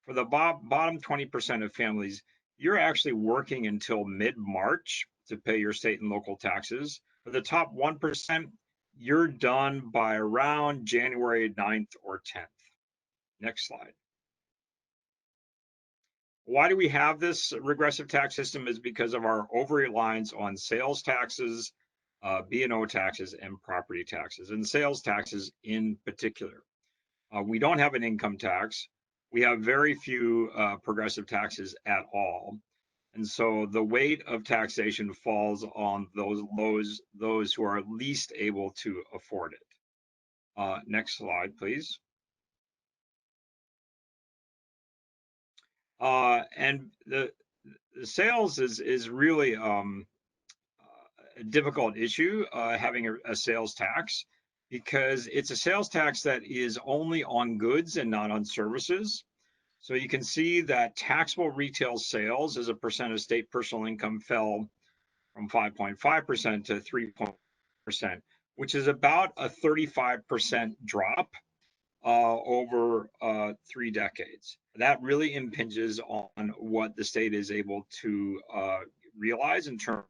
[SPEAKER 10] for the bottom 20% of families, you're actually working until mid-March to pay your state and local taxes. For the top 1%, you're done by around January 9th or 10th. Next slide. Why do we have this regressive tax system? Is because of our over-reliance on sales taxes, B&O taxes, and property taxes, and sales taxes in particular. We don't have an income tax. We have very few progressive taxes at all. And so the weight of taxation falls on those who are least able to afford it. Next slide, please. And the sales is really a difficult issue, having a sales tax, because it's a sales tax that is only on goods and not on services. So you can see that taxable retail sales as a percent of state personal income fell from 5.5% to 3%, which is about a 35% drop over 3 decades. That really impinges on what the state is able to realize in terms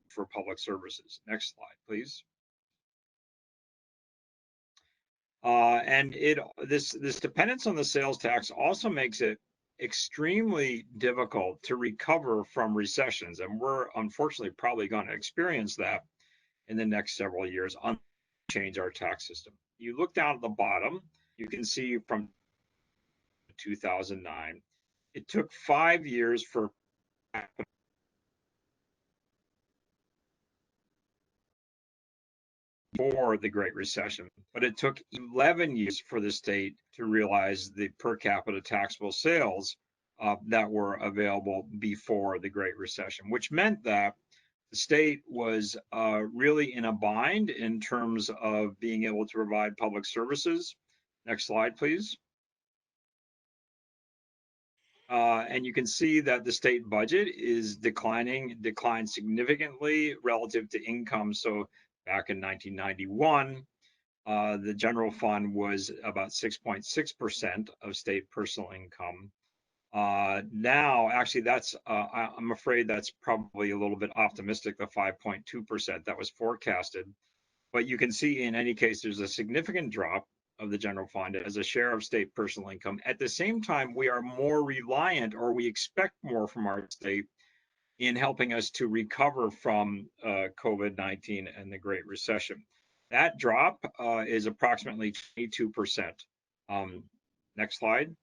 [SPEAKER 10] for public services. Next slide, please. And this dependence on the sales tax also makes it extremely difficult to recover from recessions, and we're unfortunately probably going to experience that in the next several years unless we change our tax system. You look down at the bottom, you can see from 2009, it took 5 years for the Great Recession, but it took 11 years for the state to realize the per capita taxable sales that were available before the Great Recession, which meant that the state was really in a bind in terms of being able to provide public services. Next slide, please. And you can see that the state budget is declined significantly relative to income. So back in 1991, the general fund was about 6.6% of state personal income. Now, actually, that's I'm afraid that's probably a little bit optimistic, the 5.2% that was forecasted. But you can see in any case, there's a significant drop of the general fund as a share of state personal income. At the same time, we are more reliant, or we expect more from our state in helping us to recover from COVID-19 and the Great Recession. That drop is approximately 22%. Next slide.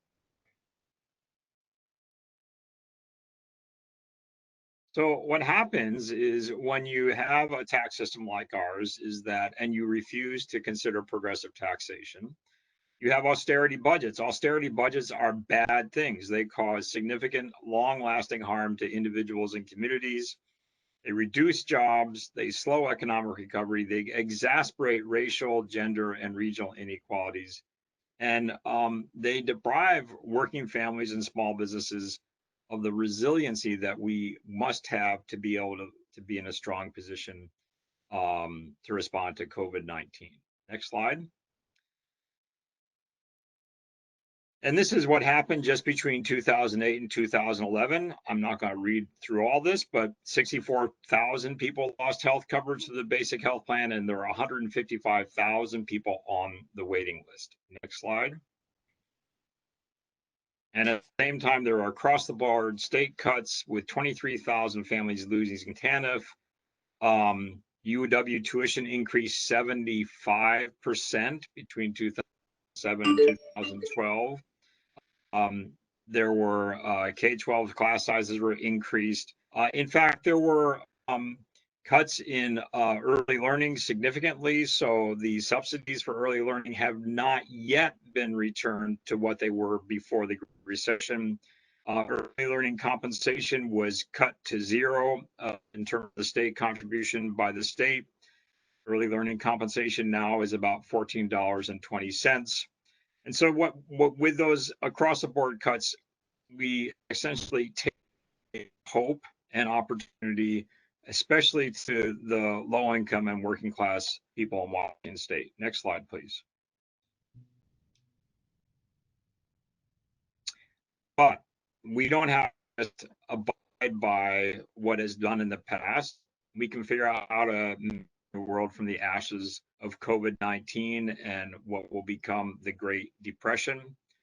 [SPEAKER 10] So what happens is when you have a tax system like ours is that, and you refuse to consider progressive taxation, you have austerity budgets. Austerity budgets are bad things. They cause significant, long-lasting harm to individuals and communities. They reduce jobs, they slow economic recovery, they exacerbate racial, gender, and regional inequalities. And they deprive working families and small businesses of the resiliency that we must have to be able to be in a strong position to respond to COVID-19. Next slide. And this is what happened just between 2008 and 2011. I'm not going to read through all this, but 64,000 people lost health coverage to the basic health plan, and there are 155,000 people on the waiting list. Next slide. And at the same time, there are across the board state cuts with 23,000 families losing TANF. UW tuition increased 75% between 2007 and 2012. There were K-12 class sizes were increased. In fact, there were cuts in early learning significantly. So the subsidies for early learning have not yet been returned to what they were before the recession. Early learning compensation was cut to zero in terms of the state contribution by the state. Early learning compensation now is about $14.20. And so what with those across the board cuts, we essentially take hope and opportunity, especially to the low income and working class people in Washington State. Next slide, please. But we don't have to abide by what is done in the past. We can figure out how to make the world from the ashes of COVID-19 and what will become the Great Depression.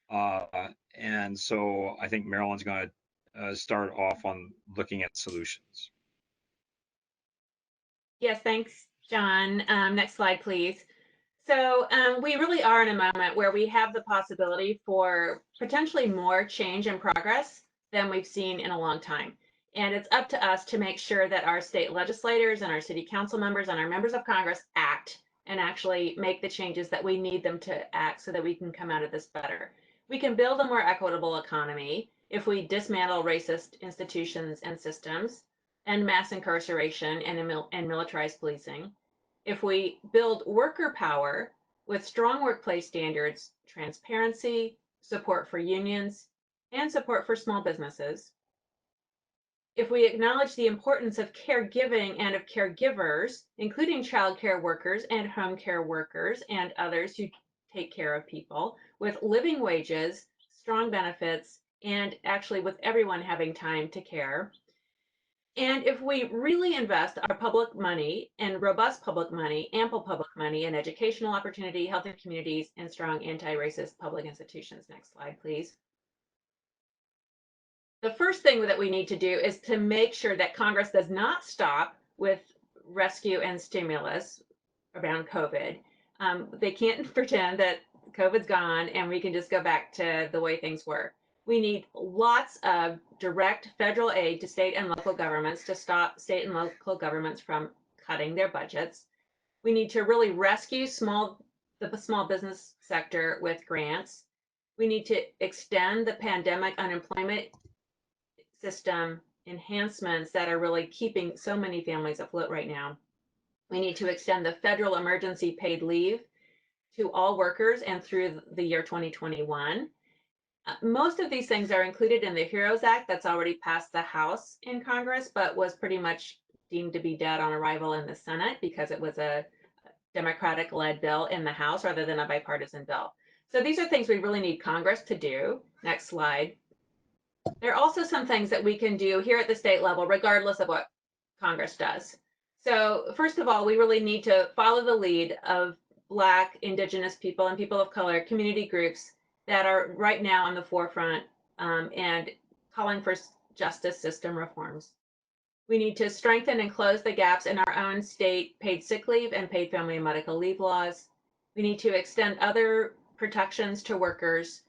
[SPEAKER 10] And so I think Marilyn's going to start off on looking at solutions.
[SPEAKER 8] Yes, thanks, John. Next slide, please. So we really are in a moment where we have the possibility for potentially more change and progress than we've seen in a long time. And it's up to us to make sure that our state legislators and our city council members and our members of Congress act and actually make the changes that we need them to act so that we can come out of this better. We can build a more equitable economy if we dismantle racist institutions and systems and mass incarceration and militarized policing. If we build worker power with strong workplace standards, transparency, support for unions, and support for small businesses. If we acknowledge the importance of caregiving and of caregivers, including childcare workers and home care workers and others who take care of people, with living wages, strong benefits, and actually with everyone having time to care. And if we really invest our public money and robust public money, ample public money in educational opportunity, healthy communities, and strong anti-racist public institutions. Next slide, please. The first thing that we need to do is to make sure that Congress does not stop with rescue and stimulus around COVID. They can't pretend that COVID's gone and we can just go back to the way things were. We need lots of direct federal aid to state and local governments to stop state and local governments from cutting their budgets. We need to really rescue the small business sector with grants. We need to extend the pandemic unemployment system enhancements that are really keeping so many families afloat right now. We need to extend the federal emergency paid leave to all workers and through the year 2021. Most of these things are included in the HEROES Act that's already passed the House in Congress, but was pretty much deemed to be dead on arrival in the Senate because it was a Democratic-led bill in the House rather than a bipartisan bill. So these are things we really need Congress to do. Next slide. There are also some things that we can do here at the state level, regardless of what Congress does. So first of all, we really need to follow the lead of Black, Indigenous people and people of color community groups that are right now on the forefront and calling for justice system reforms. We need to strengthen and close the gaps in our own state paid sick leave and paid family and medical leave laws. We need to extend other protections to workers.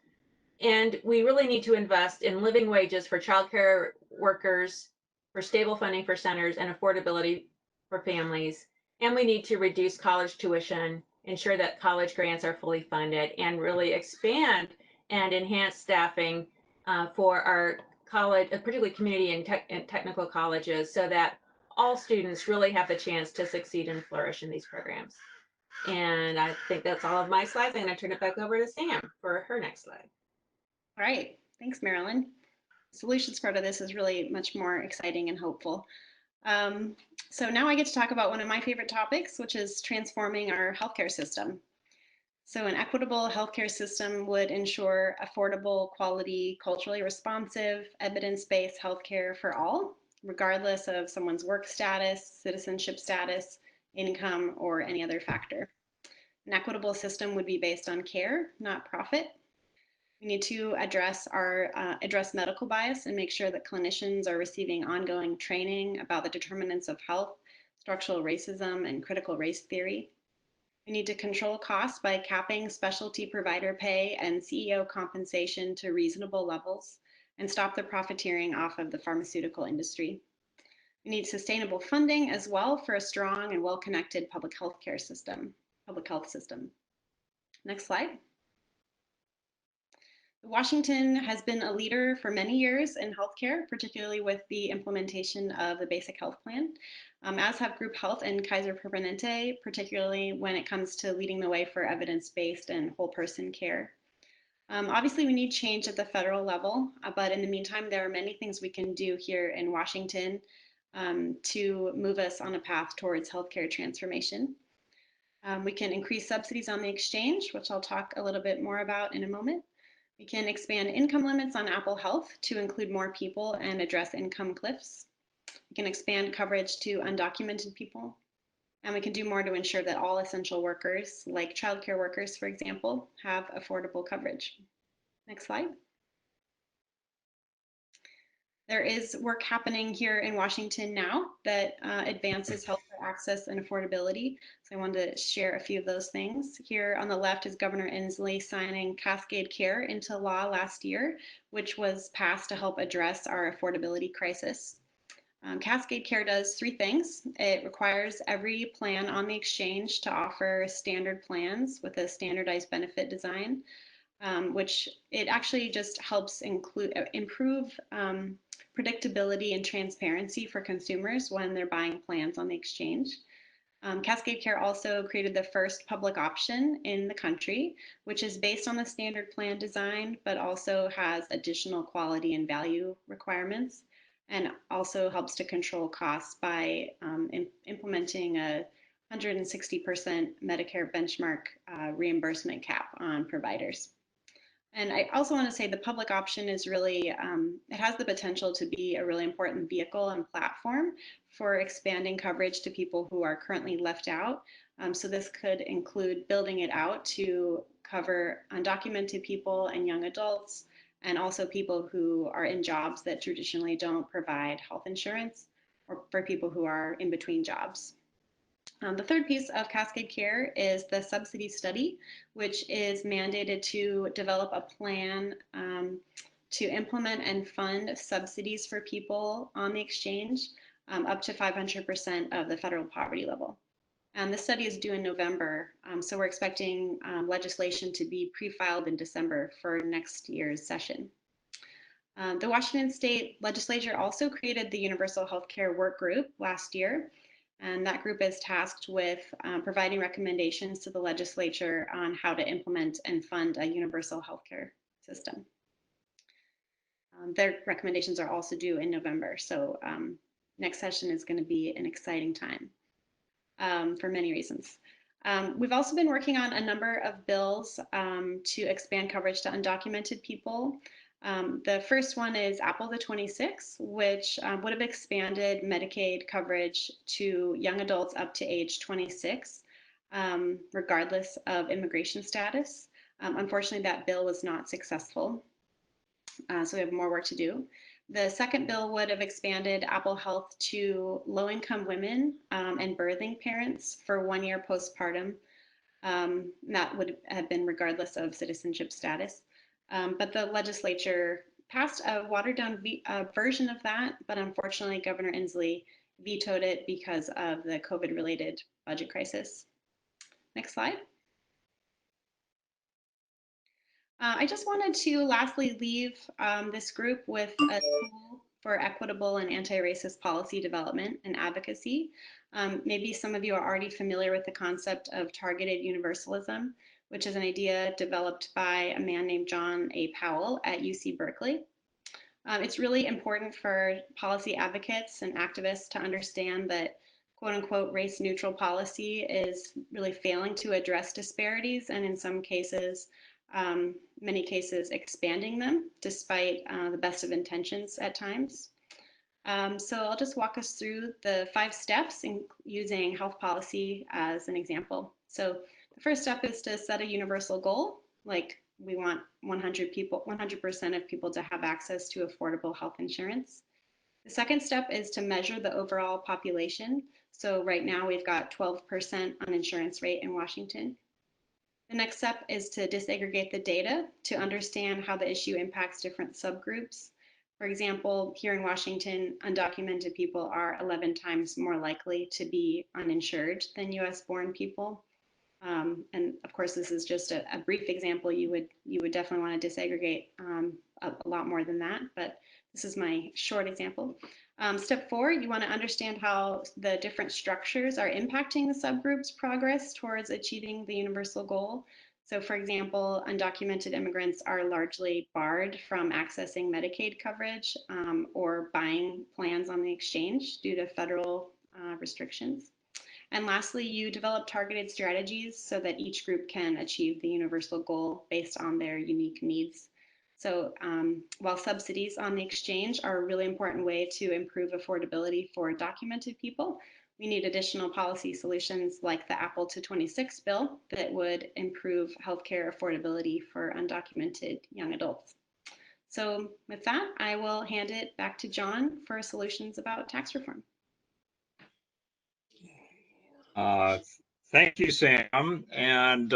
[SPEAKER 8] And we really need to invest in living wages for childcare workers, for stable funding for centers, and affordability for families. And we need to reduce college tuition, ensure that college grants are fully funded, and really expand and enhance staffing for our college, particularly community and technical colleges, so that all students really have the chance to succeed and flourish in these programs. And I think that's all of my slides. I'm going to turn it back over to Sam for her next slide.
[SPEAKER 9] All right, thanks, Marilyn. Solutions part of this is really much more exciting and hopeful. So now I get to talk about one of my favorite topics, which is transforming our healthcare system. So an equitable healthcare system would ensure affordable, quality, culturally responsive, evidence-based healthcare for all, regardless of someone's work status, citizenship status, income, or any other factor. An equitable system would be based on care, not profit. We need to address medical bias and make sure that clinicians are receiving ongoing training about the determinants of health, structural racism, and critical race theory. We need to control costs by capping specialty provider pay and CEO compensation to reasonable levels and stop the profiteering off of the pharmaceutical industry. We need sustainable funding as well for a strong and well-connected public health system. Next slide. Washington has been a leader for many years in healthcare, particularly with the implementation of the Basic Health Plan, as have Group Health and Kaiser Permanente, particularly when it comes to leading the way for evidence-based and whole person care. Obviously, we need change at the federal level, but in the meantime, there are many things we can do here in Washington to move us on a path towards healthcare transformation. We can increase subsidies on the exchange, which I'll talk a little bit more about in a moment. We can expand income limits on Apple Health to include more people and address income cliffs. We can expand coverage to undocumented people. And we can do more to ensure that all essential workers, like childcare workers, for example, have affordable coverage. Next slide. There is work happening here in Washington now that advances healthcare access and affordability. So I wanted to share a few of those things. Here on the left is Governor Inslee signing Cascade Care into law last year, which was passed to help address our affordability crisis. Cascade Care does three things. It requires every plan on the exchange to offer standard plans with a standardized benefit design, which it actually just helps improve predictability and transparency for consumers when they're buying plans on the exchange. Cascade Care also created the first public option in the country, which is based on the standard plan design, but also has additional quality and value requirements, and also helps to control costs by implementing a 160% Medicare benchmark reimbursement cap on providers. And I also want to say the public option is really, it has the potential to be a really important vehicle and platform for expanding coverage to people who are currently left out. So this could include building it out to cover undocumented people and young adults, and also people who are in jobs that traditionally don't provide health insurance, or for people who are in between jobs. The third piece of Cascade Care is the subsidy study, which is mandated to develop a plan to implement and fund subsidies for people on the exchange up to 500% of the federal poverty level. And this study is due in November, so we're expecting legislation to be pre-filed in December for next year's session. The Washington State Legislature also created the Universal Healthcare Work Group last year. And that group is tasked with providing recommendations to the legislature on how to implement and fund a universal healthcare system. Their recommendations are also due in November. So next session is going to be an exciting time for many reasons. We've also been working on a number of bills to expand coverage to undocumented people. The first one is Apple the 26, which would have expanded Medicaid coverage to young adults up to age 26, regardless of immigration status. Unfortunately, that bill was not successful, so we have more work to do. The second bill would have expanded Apple Health to low-income women and birthing parents for 1 year postpartum. That would have been regardless of citizenship status. But the legislature passed a watered-down version of that, but unfortunately, Governor Inslee vetoed it because of the COVID-related budget crisis. Next slide. I just wanted to lastly leave this group with a tool for equitable and anti-racist policy development and advocacy. Maybe some of you are already familiar with the concept of targeted universalism, which is an idea developed by a man named John A. Powell at UC Berkeley. It's really important for policy advocates and activists to understand that quote unquote race neutral policy is really failing to address disparities, and in some cases, many cases expanding them despite the best of intentions at times. So I'll just walk us through the 5 steps in using health policy as an example. So the first step is to set a universal goal, like we want 100% of people to have access to affordable health insurance. The second step is to measure the overall population. So right now we've got 12% uninsurance rate in Washington. The next step is to disaggregate the data to understand how the issue impacts different subgroups. For example, here in Washington, undocumented people are 11 times more likely to be uninsured than US born people. And of course, this is just a brief example. You would definitely want to disaggregate a lot more than that, but this is my short example. Step 4, you want to understand how the different structures are impacting the subgroup's progress towards achieving the universal goal. So for example, undocumented immigrants are largely barred from accessing Medicaid coverage or buying plans on the exchange due to federal restrictions. And lastly, you develop targeted strategies so that each group can achieve the universal goal based on their unique needs. So while subsidies on the exchange are a really important way to improve affordability for documented people, we need additional policy solutions like the Apple to 26 bill that would improve healthcare affordability for undocumented young adults. So with that, I will hand it back to John for solutions about tax reform.
[SPEAKER 10] Thank you, Sam. And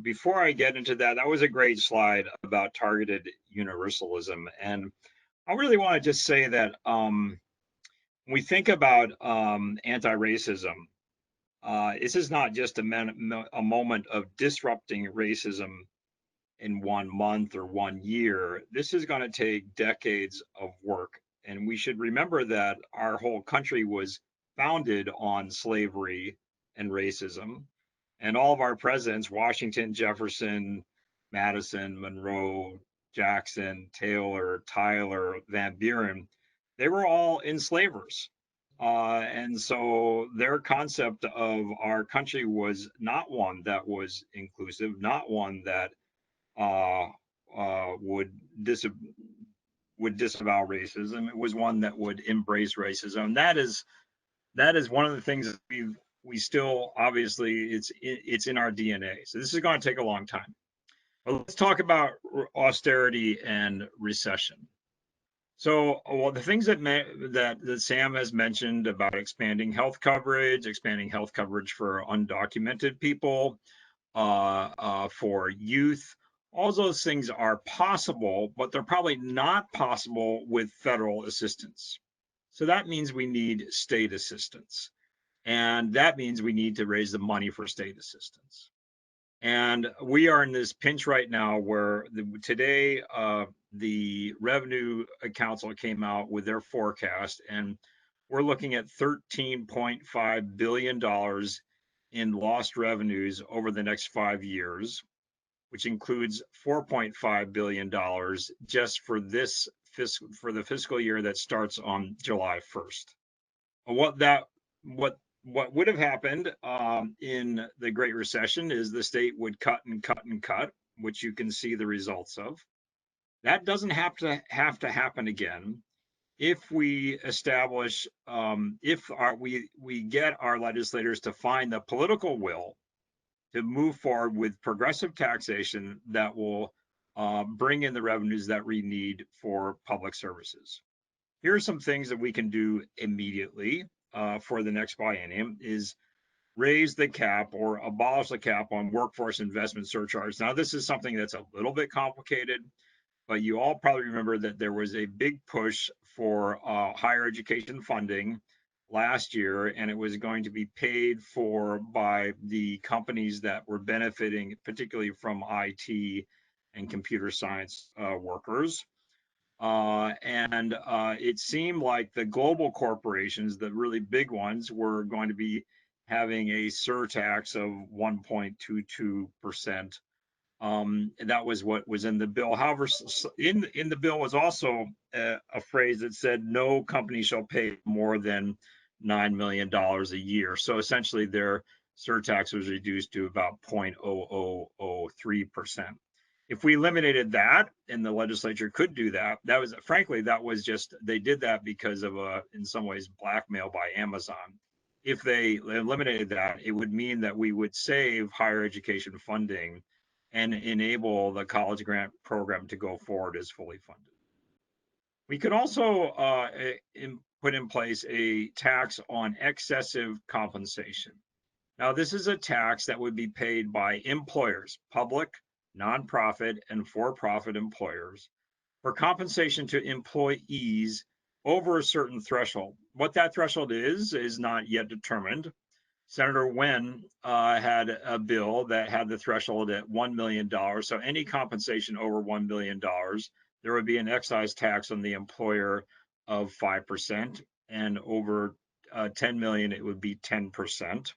[SPEAKER 10] before I get into that, that was a great slide about targeted universalism. And I really want to just say that when we think about anti-racism, this is not just a moment of disrupting racism in 1 month or 1 year. This is going to take decades of work. And we should remember that our whole country was founded on slavery and racism. And all of our presidents, Washington, Jefferson, Madison, Monroe, Jackson, Taylor, Tyler, Van Buren, they were all enslavers. And so their concept of our country was not one that was inclusive, not one that would disavow racism. It was one that would embrace racism. That is one of the things that we still, obviously it's in our DNA. So this is going to take a long time. But let's talk about austerity and recession. So, well, the things that Sam has mentioned about expanding health coverage for undocumented people, for youth, all those things are possible, but they're probably not possible with federal assistance. So that means we need state assistance. And that means we need to raise the money for state assistance. And we are in this pinch right now where today the Revenue Council came out with their forecast, and we're looking at $13.5 billion in lost revenues over the next 5 years, which includes $4.5 billion just for the fiscal year that starts on July 1st. What would have happened in the Great Recession is the state would cut and cut and cut, which you can see the results of. That doesn't have to happen again if we establish, we get our legislators to find the political will to move forward with progressive taxation that will bring in the revenues that we need for public services. Here are some things that we can do immediately for the next biennium is raise the cap or abolish the cap on workforce investment surcharge. Now, this is something that's a little bit complicated, but you all probably remember that there was a big push for higher education funding last year, and it was going to be paid for by the companies that were benefiting, particularly from IT and computer science workers. It seemed like the global corporations, the really big ones, were going to be having a surtax of 1.22%. That was what was in the bill. However, in the bill was also a phrase that said no company shall pay more than $9 million a year. So essentially their surtax was reduced to about 0.0003%. If we eliminated that, and the legislature could do that, that was just, they did that because of in some ways, blackmail by Amazon. If they eliminated that, it would mean that we would save higher education funding and enable the college grant program to go forward as fully funded. We could also put in place a tax on excessive compensation. Now, this is a tax that would be paid by employers, public, nonprofit, and for-profit employers for compensation to employees over a certain threshold. What that threshold is not yet determined. Senator Nguyen had a bill that had the threshold at $1 million. So any compensation over $1 million, there would be an excise tax on the employer of 5%, and over 10 million, it would be 10%.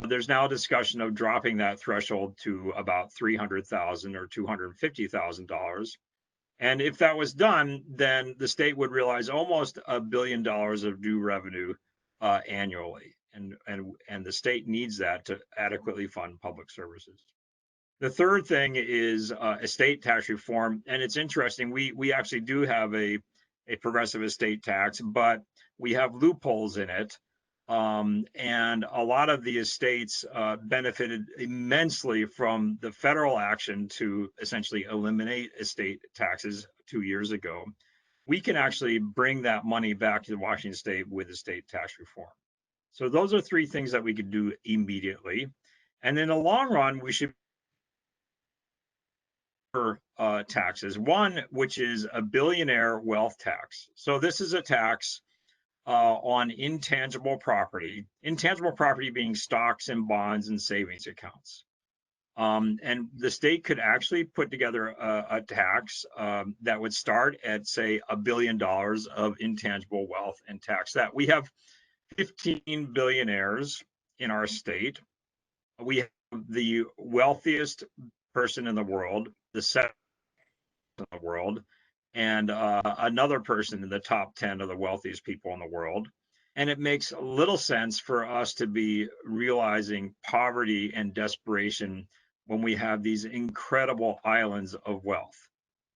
[SPEAKER 10] There's now a discussion of dropping that threshold to about $300,000 or $250,000. And if that was done, then the state would realize almost $1 billion of new revenue annually. And the state needs that to adequately fund public services. The third thing is estate tax reform. And it's interesting, we actually do have a progressive estate tax, but we have loopholes in it. And a lot of the estates benefited immensely from the federal action to essentially eliminate estate taxes 2 years ago. We can actually bring that money back to Washington State with estate tax reform. So those are three things that we could do immediately. And in the long run, we should taxes. One, which is a billionaire wealth tax. So this is a tax on intangible property being stocks and bonds and savings accounts. And the state could actually put together a tax that would start at, say, $1 billion of intangible wealth and tax that. We have 15 billionaires in our state. We have the wealthiest person in the world, the seventh in the world, and another person in the top 10 of the wealthiest people in the world. And it makes little sense for us to be realizing poverty and desperation when we have these incredible islands of wealth.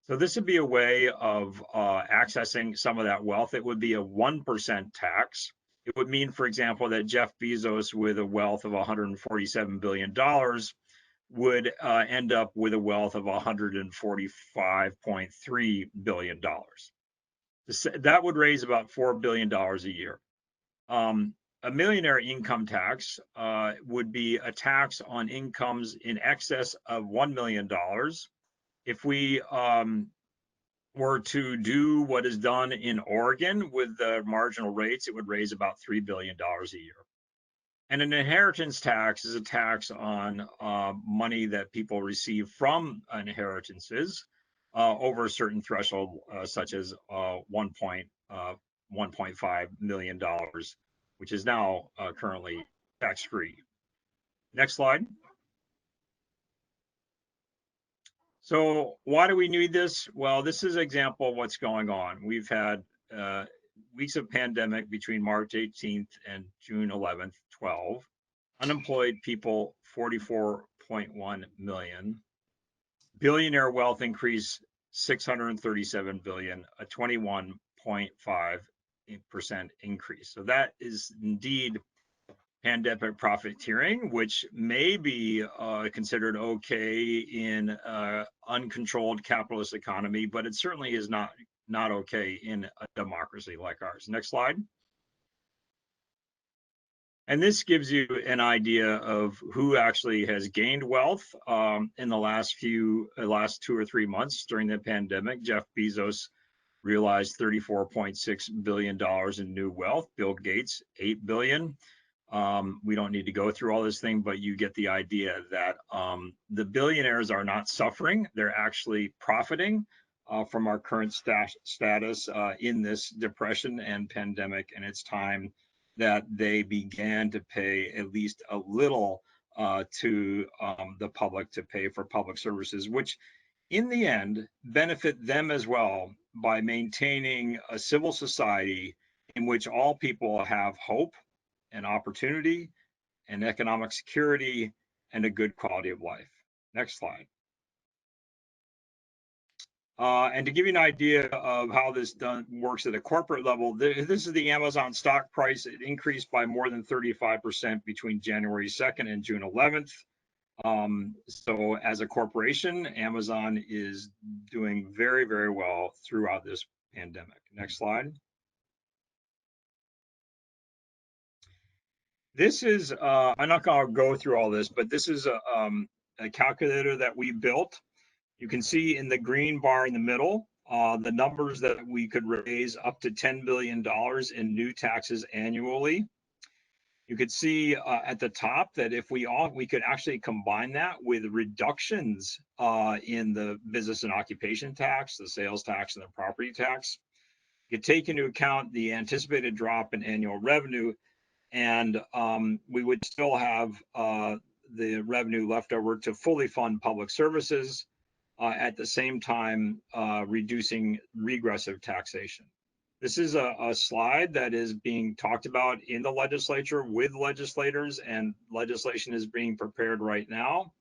[SPEAKER 10] So this would be a way of accessing some of that wealth. It would be a 1% tax. It would mean, for example, that Jeff Bezos, with a wealth of $147 billion, would end up with a wealth of $145.3 billion. That would raise about $4 billion a year. A millionaire income tax would be a tax on incomes in excess of $1 million. If we were to do what is done in Oregon with the marginal rates, it would raise about $3 billion a year. And an inheritance tax is a tax on money that people receive from inheritances over a certain threshold, such as $1.5 million, which is now currently tax-free. Next slide. So why do we need this? Well, this is an example of what's going on. We've had weeks of pandemic between March 18th and June 11th, 12. Unemployed people, 44.1 million. Billionaire wealth increase, 637 billion, a 21.5% increase. So that is indeed pandemic profiteering, which may be considered okay in uncontrolled capitalist economy, but it certainly is not okay in a democracy like ours. Next slide. And this gives you an idea of who actually has gained wealth in the last 2 or 3 months during the pandemic. Jeff Bezos realized $34.6 billion in new wealth. Bill Gates, $8 billion. We don't need to go through all this thing, but you get the idea that the billionaires are not suffering. They're actually profiting from our current status in this depression and pandemic. And it's time that they began to pay at least a little to the public to pay for public services, which in the end benefit them as well by maintaining a civil society in which all people have hope and opportunity and economic security and a good quality of life. Next slide. And to give you an idea of how this works at a corporate level, this is the Amazon stock price. It increased by more than 35% between January 2nd and June 11th. So as a corporation, Amazon is doing very, very well throughout this pandemic. Next slide. This is, I'm not going to go through all this, but this is a calculator that we built. You can see in the green bar in the middle, the numbers that we could raise up to $10 billion in new taxes annually. You could see at the top that if we could actually combine that with reductions in the business and occupation tax, the sales tax, and the property tax. You could take into account the anticipated drop in annual revenue, and we would still have the revenue left over to fully fund public services, at the same time reducing regressive taxation. This is a slide that is being talked about in the legislature with legislators, and legislation is being prepared right now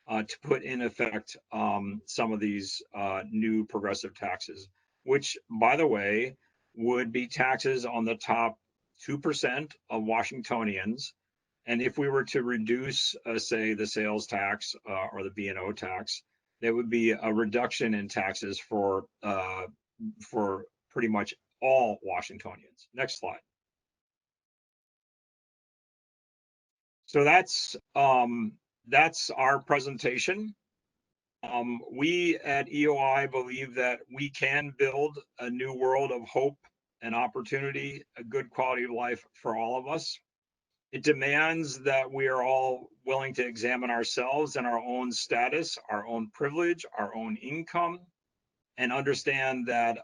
[SPEAKER 10] to put in effect some of these new progressive taxes, which, by the way, would be taxes on the top 2% of Washingtonians. And if we were to reduce, say, the sales tax or the B&O tax, there would be a reduction in taxes for pretty much all Washingtonians. Next slide. So that's our presentation. We at EOI believe that we can build a new world of hope and opportunity, a good quality of life for all of us. It demands that we are all willing to examine ourselves and our own status, our own privilege, our own income, and understand that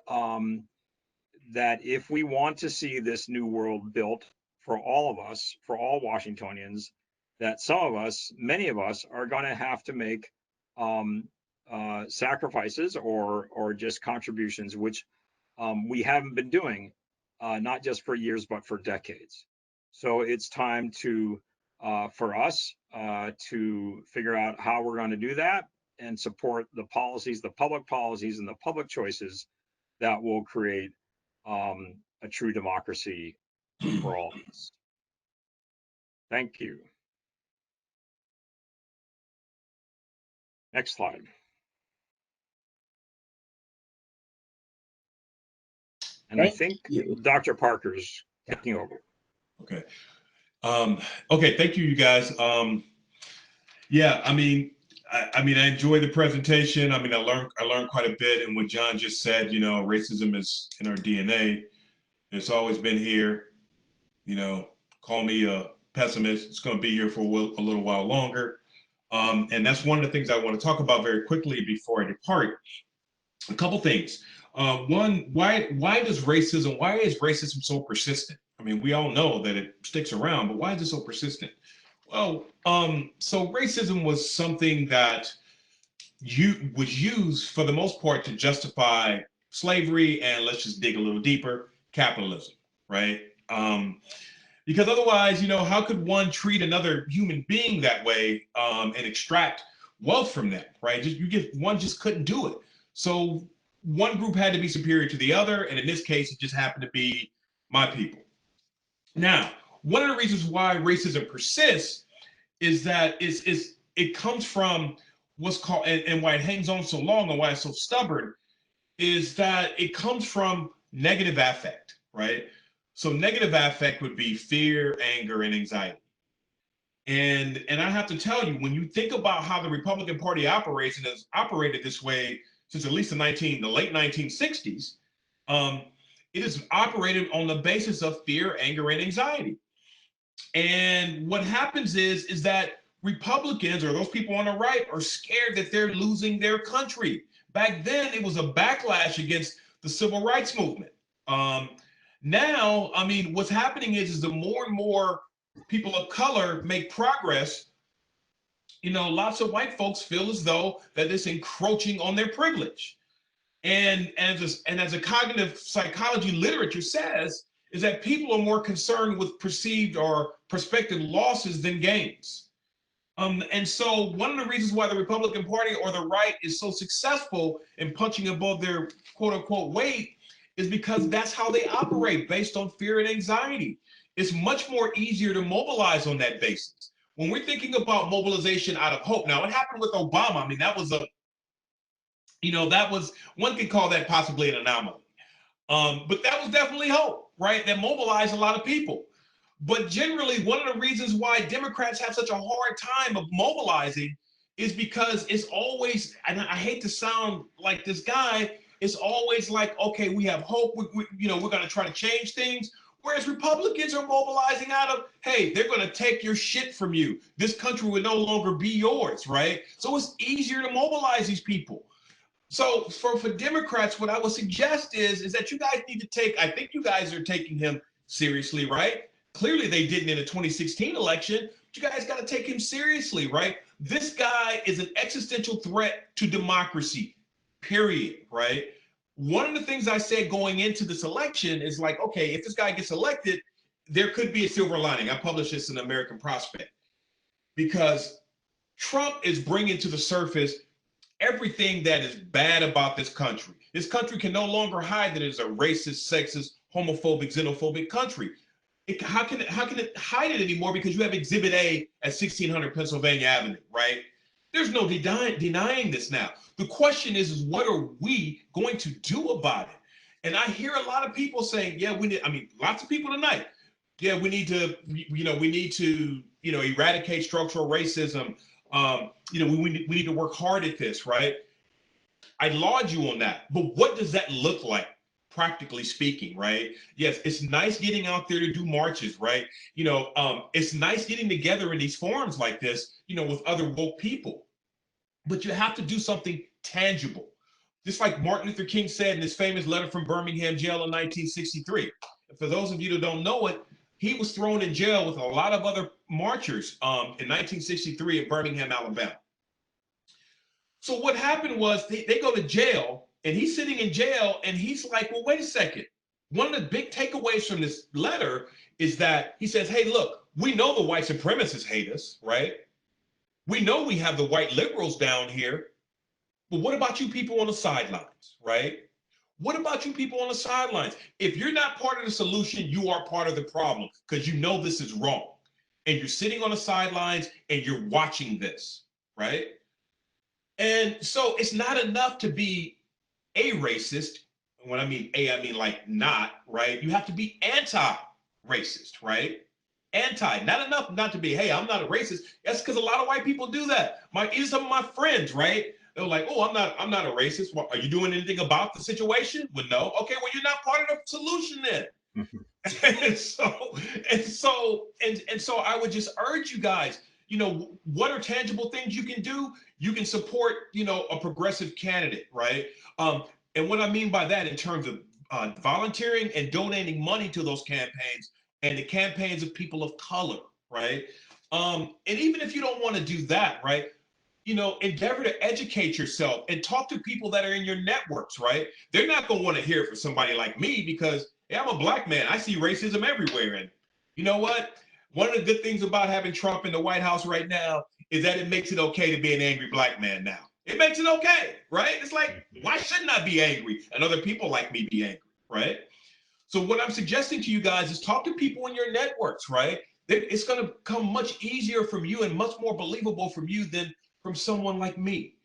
[SPEAKER 10] that if we want to see this new world built for all of us, for all Washingtonians, that some of us, many of us, are going to have to make sacrifices or just contributions, which we haven't been doing, not just for years, but for decades. So it's time to, for us to figure out how we're going to do that and support the policies, the public policies and the public choices that will create a true democracy for all of us. Thank you. Next slide. And I think Dr. Parker's taking over.
[SPEAKER 7] Okay. Okay, thank you, you guys. Yeah, I mean, I enjoyed the presentation. I mean, I learned quite a bit. And what John just said, you know, racism is in our DNA. It's always been here. You know, call me a pessimist. It's going to be here for a little while longer. And that's one of the things I want to talk about very quickly before I depart. A couple things. One, why is racism so persistent? I mean, we all know that it sticks around, but why is it so persistent? Well, so racism was something that was used for the most part to justify slavery, and let's just dig a little deeper, capitalism, right? Because otherwise, you know, how could one treat another human being that way and extract wealth from them, right? One just couldn't do it. So one group had to be superior to the other, and in this case, it just happened to be my people. Now, one of the reasons why racism persists is that it comes from what's called, and why it hangs on so long and why it's so stubborn, is that it comes from negative affect, right? So negative affect would be fear, anger, and anxiety. And I have to tell you, when you think about how the Republican Party operates and has operated this way since at least the late 1960s, it is operated on the basis of fear, anger, and anxiety. And what happens is that Republicans, or those people on the right, are scared that they're losing their country. Back then, it was a backlash against the civil rights movement. Now, I mean, what's happening is the more and more people of color make progress, you know, lots of white folks feel as though that it's encroaching on their privilege. And as a cognitive psychology literature says, is that people are more concerned with perceived or prospective losses than gains. And so one of the reasons why the Republican Party or the right is so successful in punching above their quote unquote weight is because that's how they operate, based on fear and anxiety. It's much more easier to mobilize on that basis. When we're thinking about mobilization out of hope, now what happened with Obama, I mean, that was one could call that possibly an anomaly. But that was definitely hope, right? That mobilized a lot of people. But generally, one of the reasons why Democrats have such a hard time of mobilizing is because it's always, and I hate to sound like this guy, it's always like, okay, we have hope. You know, we're going to try to change things. Whereas Republicans are mobilizing out of, hey, they're going to take your shit from you. This country will no longer be yours, right? So it's easier to mobilize these people. So for Democrats, what I would suggest is that you guys need to take, I think you guys are taking him seriously, right? Clearly they didn't in the 2016 election, but you guys got to take him seriously, right? This guy is an existential threat to democracy, period, right? One of the things I said going into this election is like, okay, if this guy gets elected, there could be a silver lining. I published this in American Prospect because Trump is bringing to the surface everything that is bad about this country. This country can no longer hide that it's a racist, sexist, homophobic, xenophobic country. How can it hide it anymore? Because you have Exhibit A at 1600 Pennsylvania Avenue, right? There's no denying this now. The question is what are we going to do about it? And I hear a lot of people saying, yeah, we need, I mean, lots of people tonight. Yeah, we need to, eradicate structural racism. We need to work hard at this, right? I laud you on that. But what does that look like, practically speaking, right? Yes, it's nice getting out there to do marches, right? It's nice getting together in these forums like this, with other woke people. But you have to do something tangible. Just like Martin Luther King said in his famous letter from Birmingham jail in 1963. For those of you that don't know it, he was thrown in jail with a lot of other marchers in 1963 in Birmingham, Alabama. So what happened was they go to jail and he's sitting in jail and he's like, well, wait a second. One of the big takeaways from this letter is that he says, hey, look, we know the white supremacists hate us, right? We know we have the white liberals down here, but what about you people on the sidelines, right? What about you people on the sidelines? If you're not part of the solution, you are part of the problem because you know this is wrong. And you're sitting on the sidelines and you're watching this, right? And so it's not enough to be a racist. When I mean a, I mean like not, right? You have to be anti-racist, right? Anti, not enough not to be, hey, I'm not a racist. That's because a lot of white people do that. Even some of my friends, right? They're like, oh, I'm not a racist. Well, are you doing anything about the situation? Well, no. Okay, well, you're not part of the solution then. and so I would just urge you guys, what are tangible things you can do? You can support, a progressive candidate, right? And what I mean by that in terms of volunteering and donating money to those campaigns and the campaigns of people of color, right? And even if you don't want to do that, right? Endeavor to educate yourself and talk to people that are in your networks, right? They're not going to want to hear it from somebody like me because, hey, I'm a black man. I see racism everywhere. And you know what? One of the good things about having Trump in the White House right now is that it makes it okay to be an angry black man now. It makes it okay, right? It's like, why shouldn't I be angry? And other people like me be angry, right? So what I'm suggesting to you guys is talk to people in your networks, right? It's going to come much easier from you and much more believable from you than from someone like me.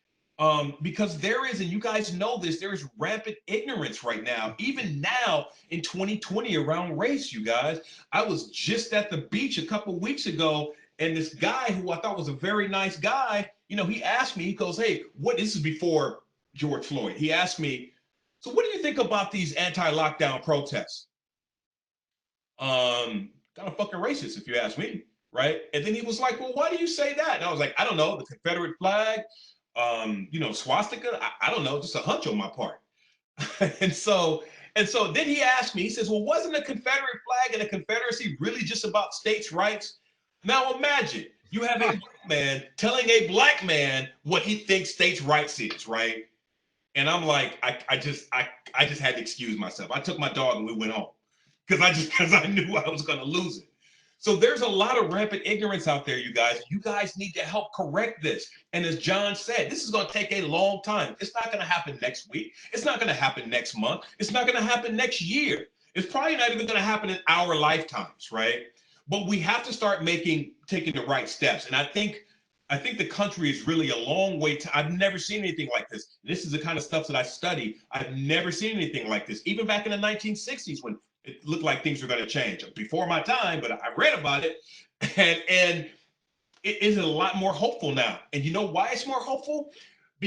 [SPEAKER 7] Because there is, and you guys know this, there is rampant ignorance right now, even now in 2020 around race, you guys. I was just at the beach a couple weeks ago, and this guy who I thought was a very nice guy, he asked me, he goes, hey, this is before George Floyd. He asked me, so what do you think about these anti-lockdown protests? Kind of fucking racist, if you ask me, right? And then he was like, well, why do you say that? And I was like, I don't know, the Confederate flag, swastika, I don't know, just a hunch on my part. and so then he asked me, he says, well, wasn't the Confederate flag and the Confederacy really just about states' rights? Now imagine you have a black man telling a black man what he thinks states' rights is, right? And I'm like, I just had to excuse myself. I took my dog and we went home because I knew I was going to lose it. So there's a lot of rampant ignorance out there, you guys. You guys need to help correct this. And as John said, this is going to take a long time. It's not going to happen next week. It's not going to happen next month. It's not going to happen next year. It's probably not even going to happen in our lifetimes, right? But we have to start taking the right steps. And I think the country is really a long way to, I've never seen anything like this. This is the kind of stuff that I study. I've never seen anything like this. Even back in the 1960s when it looked like things were going to change before my time, but I read about it and it is a lot more hopeful now. And you know why it's more hopeful?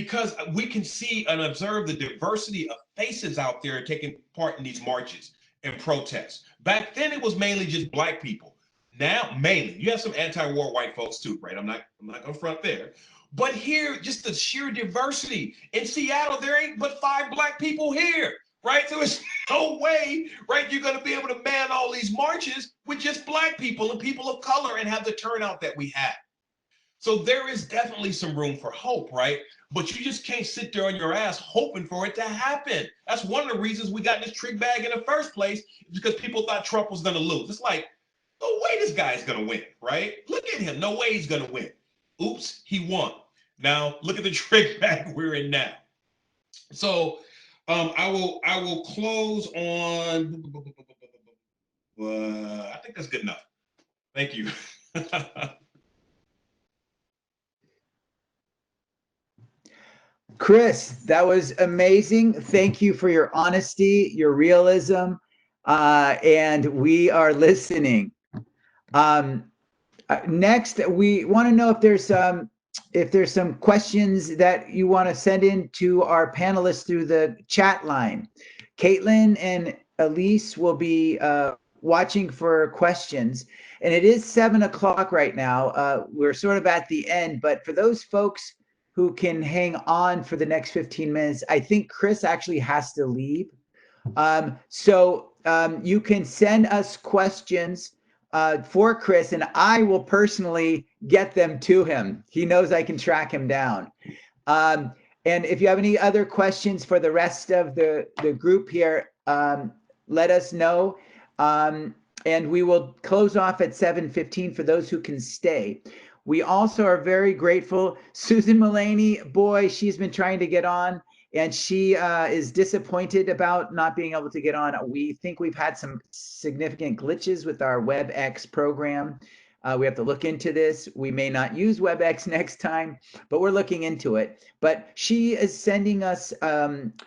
[SPEAKER 7] because we can see and observe the diversity of faces out there taking part in these marches and protests. Back then, it was mainly just Black people. Now, mainly, you have some anti-war white folks too, right? I'm not gonna front there. But here, just the sheer diversity. In Seattle, there ain't but 5 Black people here, right? So it's no way, right, you're gonna be able to man all these marches with just Black people and people of color and have the turnout that we have. So there is definitely some room for hope, right? But you just can't sit there on your ass hoping for it to happen. That's one of the reasons we got this trick bag in the first place, because people thought Trump was gonna lose. It's like, no way this guy's gonna win, right? Look at him, no way he's gonna win. Oops, he won. Now look at the trick bag we're in now. So I will close on. I think that's good enough. Thank you.
[SPEAKER 2] Chris, that was amazing. Thank you for your honesty, your realism, and we are listening. Next, we want to know if there's some questions that you want to send in to our panelists through the chat line. Caitlin and Elise will be watching for questions, and it is 7 o'clock right now. We're sort of at the end, but for those folks who can hang on for the next 15 minutes, I think Chris actually has to leave. So you can send us questions for Chris, and I will personally get them to him. He knows I can track him down. And if you have any other questions for the rest of the group here, let us know. And we will close off at 7:15 for those who can stay. We also are very grateful. Susan Mullaney, boy, she's been trying to get on, and she is disappointed about not being able to get on. We think we've had some significant glitches with our WebEx program. We have to look into this. We may not use WebEx next time, but we're looking into it. But she is sending us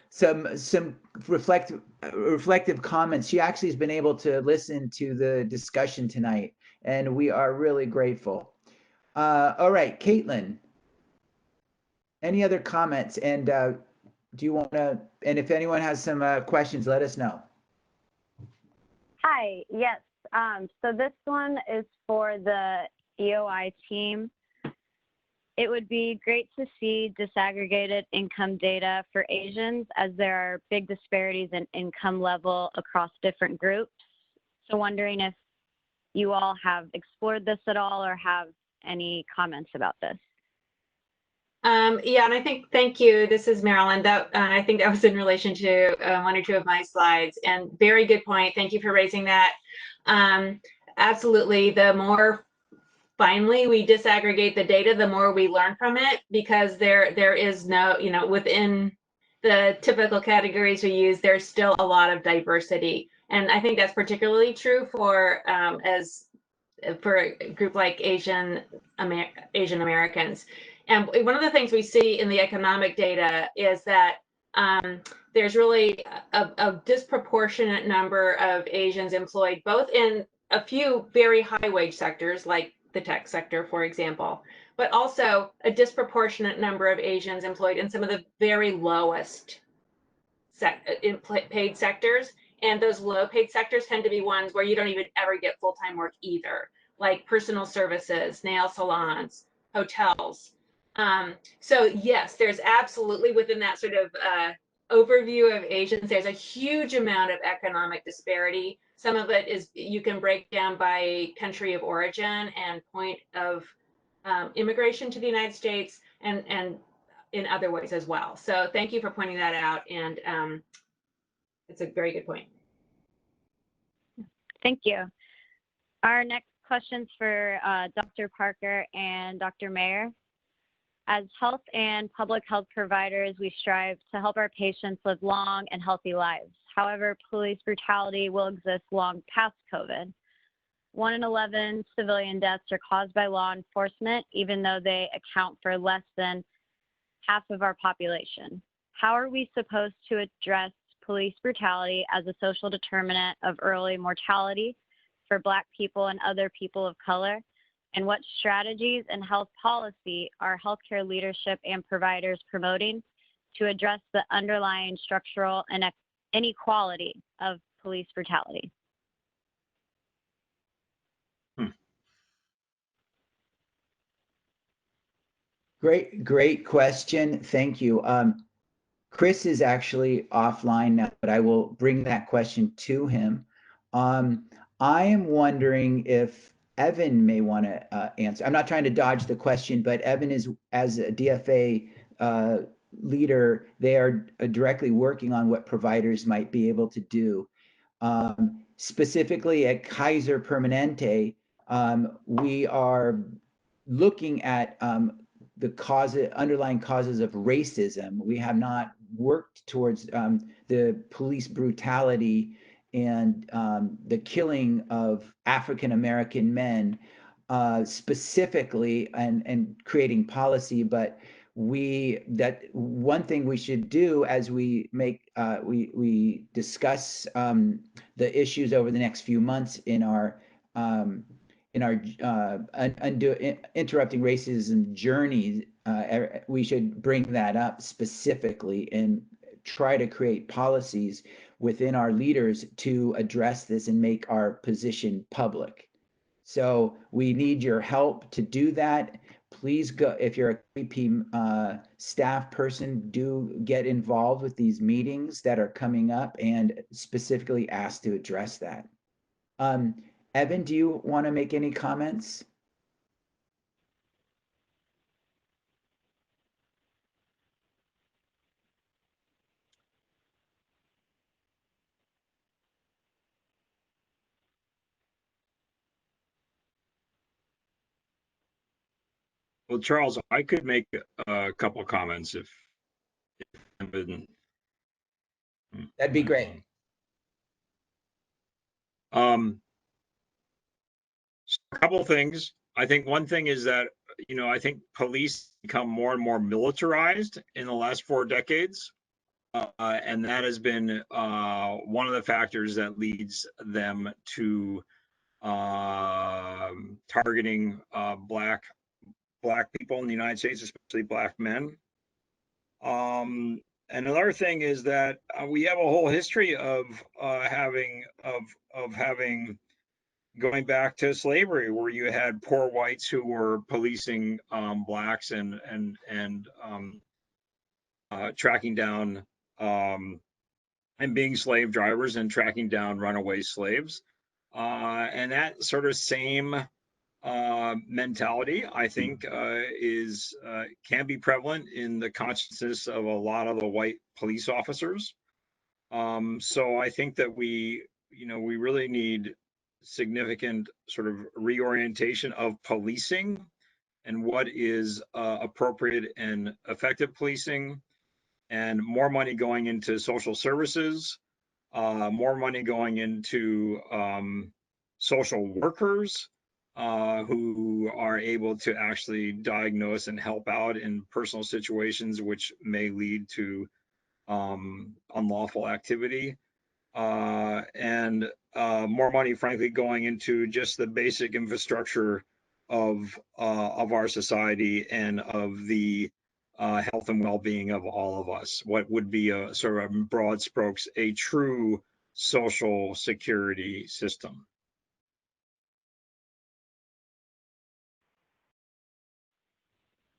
[SPEAKER 2] some reflective comments. She actually has been able to listen to the discussion tonight, and we are really grateful. All right, Caitlin, any other comments? And do you want to, and if anyone has some questions, let us know.
[SPEAKER 3] Hi, yes. So this one is for the EOI team. It would be great to see disaggregated income data for Asians, as there are big disparities in income level across different groups. So wondering if you all have explored this at all or have any comments about this.
[SPEAKER 8] Yeah, and I think, thank you. This is Marilyn. That I think that was in relation to 1 or 2 of my slides, and very good point. Thank you for raising that. Absolutely. The more finally we disaggregate the data, the more we learn from it, because there is no, within the typical categories we use, there's still a lot of diversity. And I think that's particularly true for for a group like Asian Americans. And one of the things we see in the economic data is that there's really a disproportionate number of Asians employed, both in a few very high wage sectors, like the tech sector, for example, but also a disproportionate number of Asians employed in some of the very lowest paid sectors. And those low paid sectors tend to be ones where you don't even ever get full-time work either, like personal services, nail salons, hotels. So yes, there's absolutely, within that sort of overview of Asians, there's a huge amount of economic disparity. Some of it is you can break down by country of origin and point of immigration to the United States, and in other ways as well. So thank you for pointing that out, and it's a very good point.
[SPEAKER 3] Thank you. Our next question's for Dr. Parker and Dr. Mayer. As health and public health providers, we strive to help our patients live long and healthy lives. However, police brutality will exist long past COVID. 1 in 11 civilian deaths are caused by law enforcement, even though they account for less than half of our population. How are we supposed to address police brutality as a social determinant of early mortality for Black people and other people of color? And what strategies and health policy are healthcare leadership and providers promoting to address the underlying structural inequality of police brutality?
[SPEAKER 2] Great question. Thank you. Chris is actually offline now, but I will bring that question to him. I am wondering if Evan may want to answer. I'm not trying to dodge the question, but Evan is, as a DFA leader, they are directly working on what providers might be able to do. Specifically at Kaiser Permanente, we are looking at the underlying causes of racism. We have not worked towards the police brutality and the killing of African American men specifically, and creating policy. But that one thing we should do as we make we discuss the issues over the next few months in our interrupting racism journey, we should bring that up specifically and try to create policies within our leaders to address this and make our position public. So we need your help to do that. Please go, if you're a KP staff person, do get involved with these meetings that are coming up and specifically ask to address that. Evan, do you want to make any comments?
[SPEAKER 10] Well, Charles, I could make a couple comments if Evan.
[SPEAKER 2] That'd be great.
[SPEAKER 10] A couple things. I think one thing is that, I think police become more and more militarized in the last 4 decades. And that has been one of the factors that leads them to targeting black people in the United States, especially black men. Another thing is that we have a whole history of having going back to slavery, where you had poor whites who were policing blacks and tracking down and being slave drivers and tracking down runaway slaves. And that sort of same mentality, I think, can be prevalent in the consciousness of a lot of the white police officers. So I think that we really need significant sort of reorientation of policing and what is appropriate and effective policing, and more money going into social services, more money going into social workers who are able to actually diagnose and help out in personal situations which may lead to unlawful activity, and more money, frankly, going into just the basic infrastructure of our society and of the health and well-being of all of us. What would be a sort of broad strokes, a true social security system.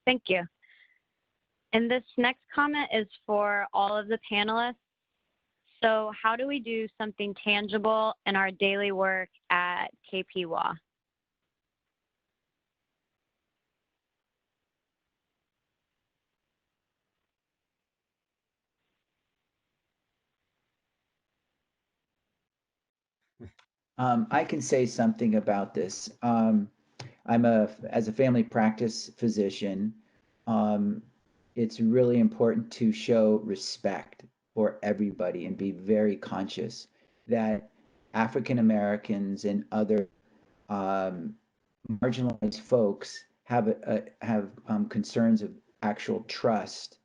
[SPEAKER 3] Thank you. And this next comment is for all of the panelists. So how do we do something tangible in our daily work at KPWA?
[SPEAKER 2] I can say something about this. As a family practice physician, it's really important to show respect for everybody and be very conscious that African Americans and other marginalized folks have concerns of actual trust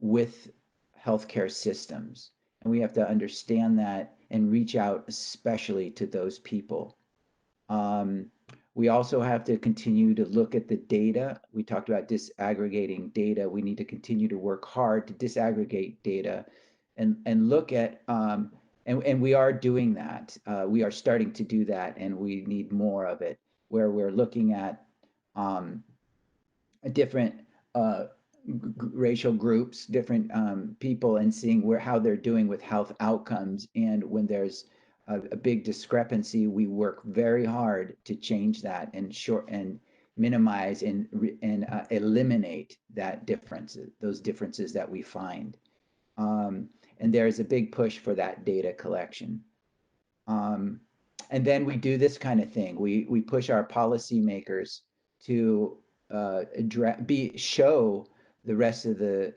[SPEAKER 2] with healthcare systems. And we have to understand that and reach out especially to those people. We also have to continue to look at the data. We talked about disaggregating data. We need to continue to work hard to disaggregate data and look at, and we are doing that. We are starting to do that, and we need more of it, where we're looking at different racial groups, different people, and seeing how they're doing with health outcomes. And when there's a big discrepancy, we work very hard to change that and minimize and eliminate those differences that we find. And there's a big push for that data collection. And then we do this kind of thing. We push our policymakers to show the rest of the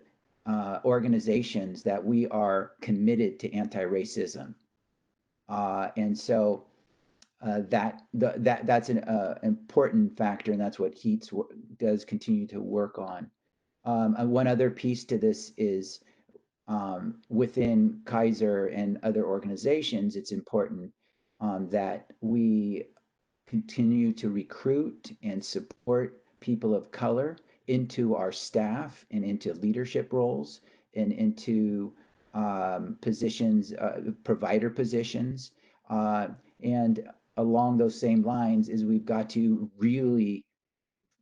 [SPEAKER 2] organizations that we are committed to anti-racism. And so that's an important factor, and that's what HEATS does continue to work on. And one other piece to this is within Kaiser and other organizations, it's important that we continue to recruit and support people of color into our staff and into leadership roles and into positions, provider positions. And along those same lines is we've got to really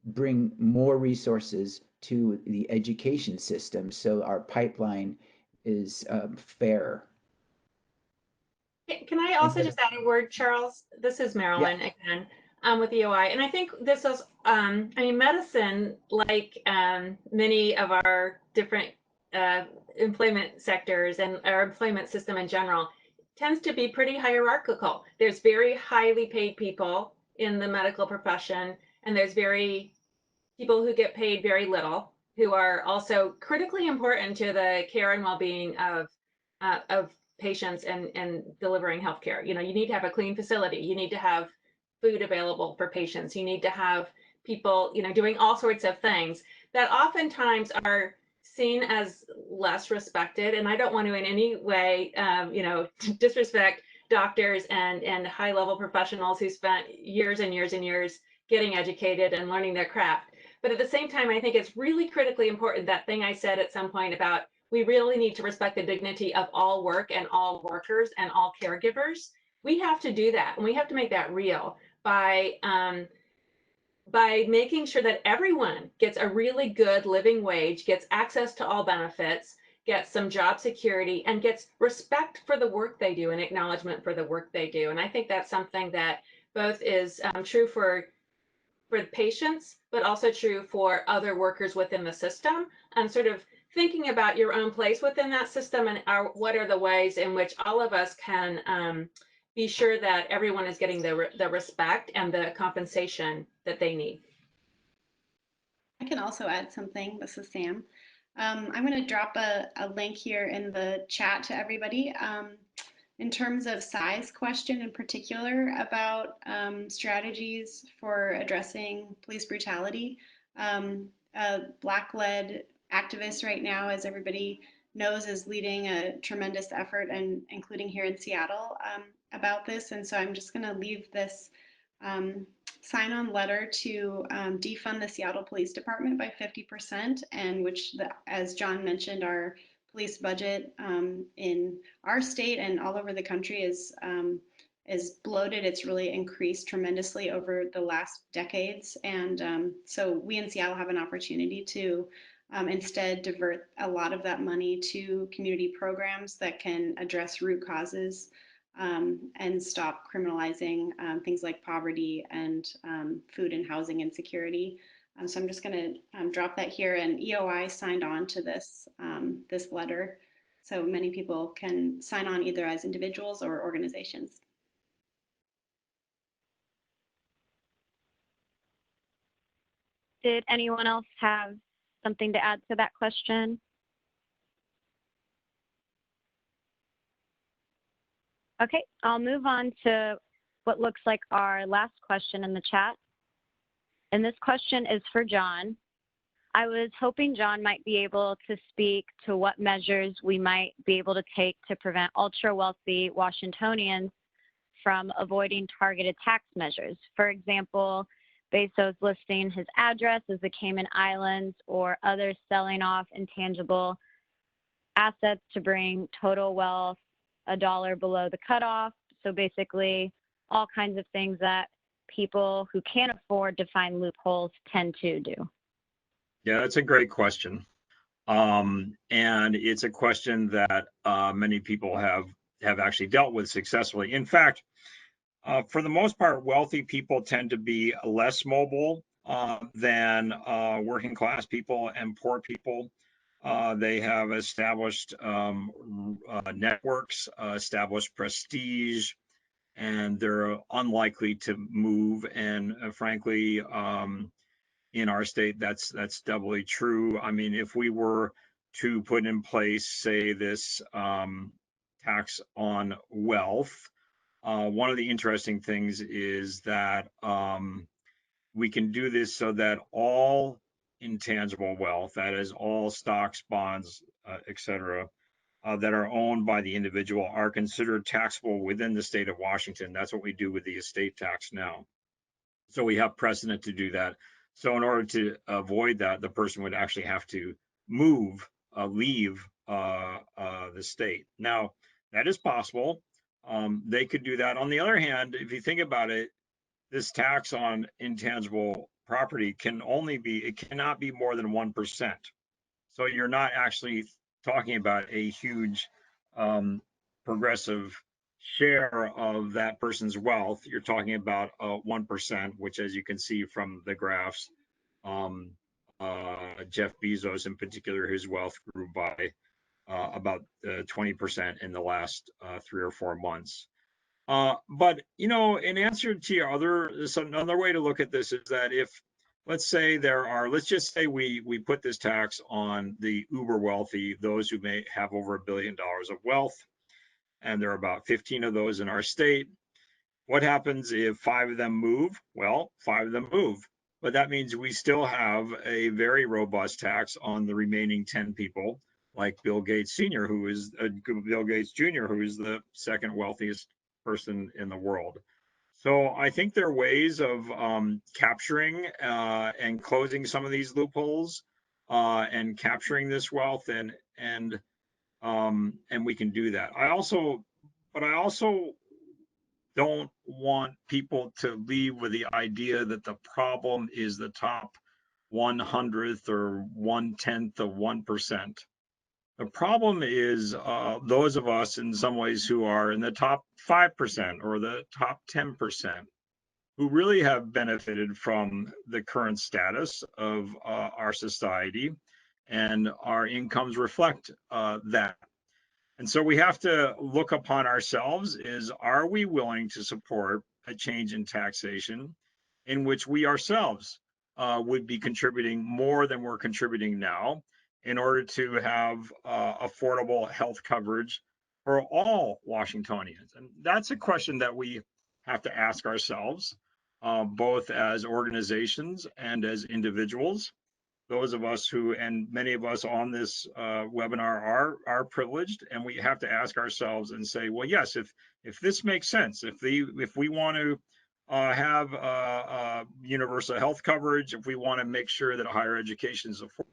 [SPEAKER 2] bring more resources to the education system so our pipeline is fair.
[SPEAKER 8] Can I also just add a word, Charles? This is Marilyn again with EOI. And I think this is, I mean, medicine, like many of our different employment sectors and our employment system in general, tends to be pretty hierarchical. There's very highly paid people in the medical profession, and there's people who get paid very little, who are also critically important to the care and well-being of patients and delivering healthcare. You know, you need to have a clean facility. You need to have food available for patients. You need to have people, you know, doing all sorts of things that oftentimes are seen as less respected. And I don't want to in any way, you know, disrespect doctors and high-level professionals who spent years and years and years getting educated and learning their craft. But at the same time, I think it's really critically important, that thing I said at some point about we really need to respect the dignity of all work and all workers and all caregivers. We have to do that, and we have to make that real by making sure that everyone gets a really good living wage, gets access to all benefits, gets some job security, and gets respect for the work they do and acknowledgement for the work they do. And I think that's something that both is true for patients, but also true for other workers within the system, and sort of thinking about your own place within that system and what are the ways in which all of us can be sure that everyone is getting the respect and the compensation that they need.
[SPEAKER 9] I can also add something. This is Sam. I'm going to drop a link here in the chat to everybody. In terms of size question in particular about strategies for addressing police brutality, a Black-led activist right now, as everybody knows, is leading a tremendous effort, and including here in Seattle, about this. And so I'm just going to leave this sign-on letter to defund the Seattle Police Department by 50%, and which, as John mentioned, our police budget in our state and all over the country is bloated. It's really increased tremendously over the last decades. And so we in Seattle have an opportunity to instead divert a lot of that money to community programs that can address root causes and stop criminalizing things like poverty and food and housing insecurity. So I'm just going to drop that here, and EOI signed on to this this letter, so many people can sign on either as individuals or organizations.
[SPEAKER 3] Did anyone else have something to add to that question? Okay, I'll move on to what looks like our last question in the chat. And this question is for John. I was hoping John might be able to speak to what measures we might be able to take to prevent ultra-wealthy Washingtonians from avoiding targeted tax measures. For example, Bezos listing his address as the Cayman Islands, or others selling off intangible assets to bring total wealth $1 below the cutoff. So basically, all kinds of things that people who can't afford to find loopholes tend to do.
[SPEAKER 10] Yeah, that's a great question. And it's a question that many people have actually dealt with successfully. In fact, for the most part, wealthy people tend to be less mobile than working class people and poor people. They have established networks, established prestige, and they're unlikely to move. And frankly, in our state, that's doubly true. I mean, if we were to put in place, say, this tax on wealth, one of the interesting things is that we can do this so that all intangible wealth, that is all stocks, bonds, etc., that are owned by the individual are considered taxable within the state of Washington. That's what we do with the estate tax now. So we have precedent to do that. So in order to avoid that, the person would actually have to move, leave the state. Now, that is possible. They could do that. On the other hand, if you think about it, this tax on intangible property cannot be more than 1%. So you're not actually talking about a huge progressive share of that person's wealth. You're talking about 1%, which, as you can see from the graphs, Jeff Bezos in particular, his wealth grew by about 20% in the last 3 or 4 months. But, you know, in answer to your another way to look at this is that if, let's say let's just say we put this tax on the uber wealthy, those who may have over $1 billion of wealth, and there are about 15 of those in our state. What happens if 5 of them move? Well, 5 of them move, but that means we still have a very robust tax on the remaining 10 people, like Bill Gates Sr., who is Bill Gates Jr., who is the second wealthiest person in the world. So I think there are ways of capturing and closing some of these loopholes and capturing this wealth, and we can do that. I also don't want people to leave with the idea that the problem is the top 100th or 1/10 of 1%. The problem is those of us in some ways who are in the top 5% or the top 10%, who really have benefited from the current status of our society, and our incomes reflect that. And so we have to look upon ourselves as, are we willing to support a change in taxation in which we ourselves would be contributing more than we're contributing now, in order to have affordable health coverage for all Washingtonians? And that's a question that we have to ask ourselves, both as organizations and as individuals. Those of us who, and many of us on this webinar, are privileged, and we have to ask ourselves and say, well, yes, if this makes sense, if we want to have universal health coverage, if we want to make sure that higher education is affordable.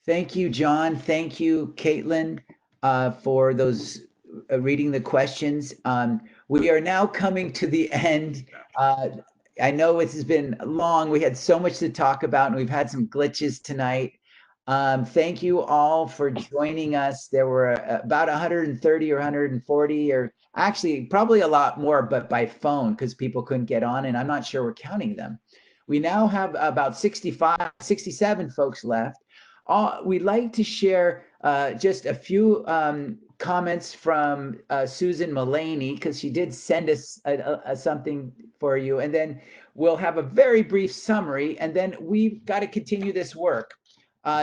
[SPEAKER 2] Thank you, John. Thank you, Caitlin, for those reading the questions. We are now coming to the end. I know it has been long. We had so much to talk about, and we've had some glitches tonight. Thank you all for joining us. There were about 130 or 140, or actually probably a lot more, but by phone, because people couldn't get on, and I'm not sure we're counting them. We now have about 67 folks left. We'd like to share just a few comments from Susan Mullaney, because she did send us something for you, and then we'll have a very brief summary, and then we've got to continue this work.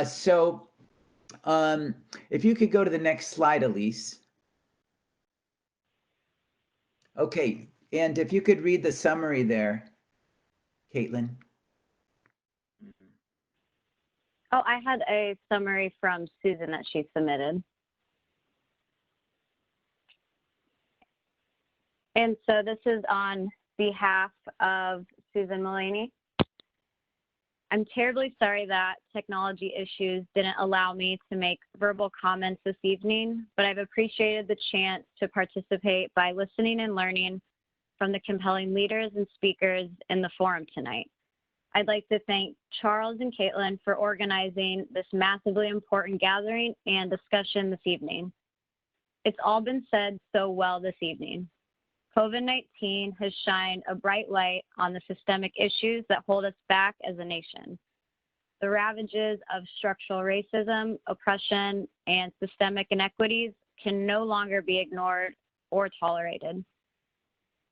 [SPEAKER 2] So if you could go to the next slide, Elise. Okay, and if you could read the summary there, Caitlin.
[SPEAKER 3] Oh, I had a summary from Susan that she submitted. And so this is on behalf of Susan Mullaney. I'm terribly sorry that technology issues didn't allow me to make verbal comments this evening, but I've appreciated the chance to participate by listening and learning from the compelling leaders and speakers in the forum tonight. I'd like to thank Charles and Caitlin for organizing this massively important gathering and discussion this evening. It's all been said so well this evening. COVID-19 has shined a bright light on the systemic issues that hold us back as a nation. The ravages of structural racism, oppression, and systemic inequities can no longer be ignored or tolerated.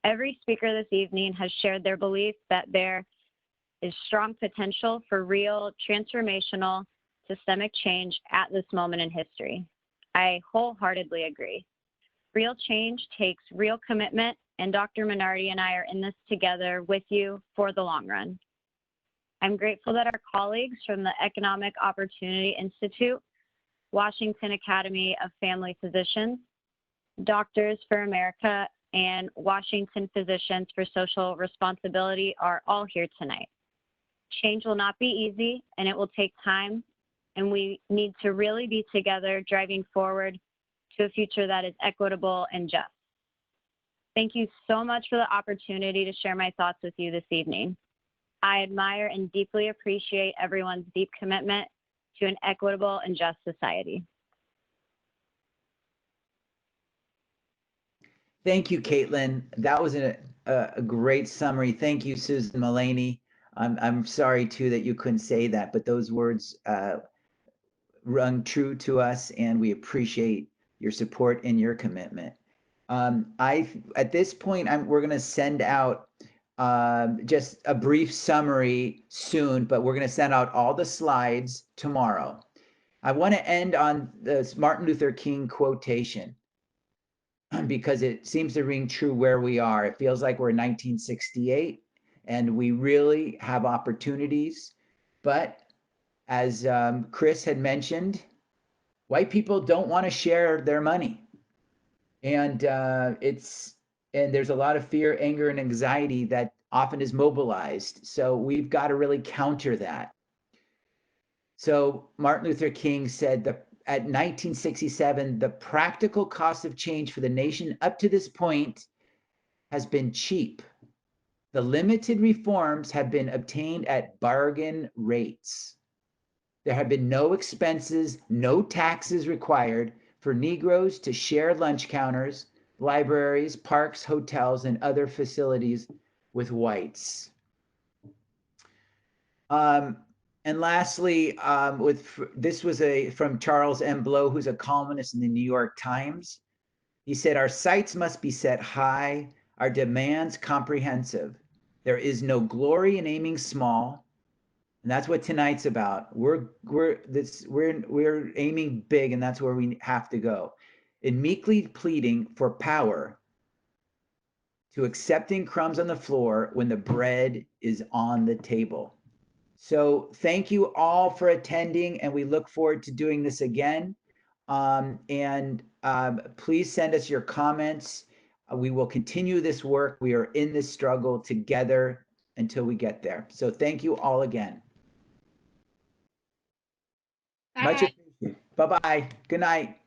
[SPEAKER 3] Every speaker this evening has shared their belief that there is strong potential for real transformational systemic change at this moment in history. I wholeheartedly agree. Real change takes real commitment, and Dr. Minardi and I are in this together with you for the long run. I'm grateful that our colleagues from the Economic Opportunity Institute, Washington Academy of Family Physicians, Doctors for America, and Washington Physicians for Social Responsibility are all here tonight. Change will not be easy, and it will take time, and we need to really be together driving forward to a future that is equitable and just. Thank you so much for the opportunity to share my thoughts with you this evening. I admire and deeply appreciate everyone's deep commitment to an equitable and just society.
[SPEAKER 2] Thank you, Caitlin. That was a great summary. Thank you, Susan Mullaney. I'm sorry too that you couldn't say that, but those words rung true to us, and we appreciate your support and your commitment. At this point, we're going to send out just a brief summary soon, but we're going to send out all the slides tomorrow. I want to end on this Martin Luther King quotation because it seems to ring true where we are. It feels like we're in 1968 and we really have opportunities. But as Chris had mentioned, white people don't want to share their money. And there's a lot of fear, anger, and anxiety that often is mobilized. So we've got to really counter that. So Martin Luther King said that at 1967, the practical cost of change for the nation up to this point has been cheap. The limited reforms have been obtained at bargain rates. There have been no expenses, no taxes required for Negroes to share lunch counters, libraries, parks, hotels, and other facilities with whites. And lastly, this was from Charles M. Blow, who's a columnist in the New York Times. He said, "Our sights must be set high, our demands comprehensive. There is no glory in aiming small." And that's what tonight's about. We're aiming big, and that's where we have to go. In meekly pleading for power, to accepting crumbs on the floor when the bread is on the table. So thank you all for attending, and we look forward to doing this again. Please send us your comments. We will continue this work. We are in this struggle together until we get there. So thank you all again. Much appreciated. Bye-bye. Good night.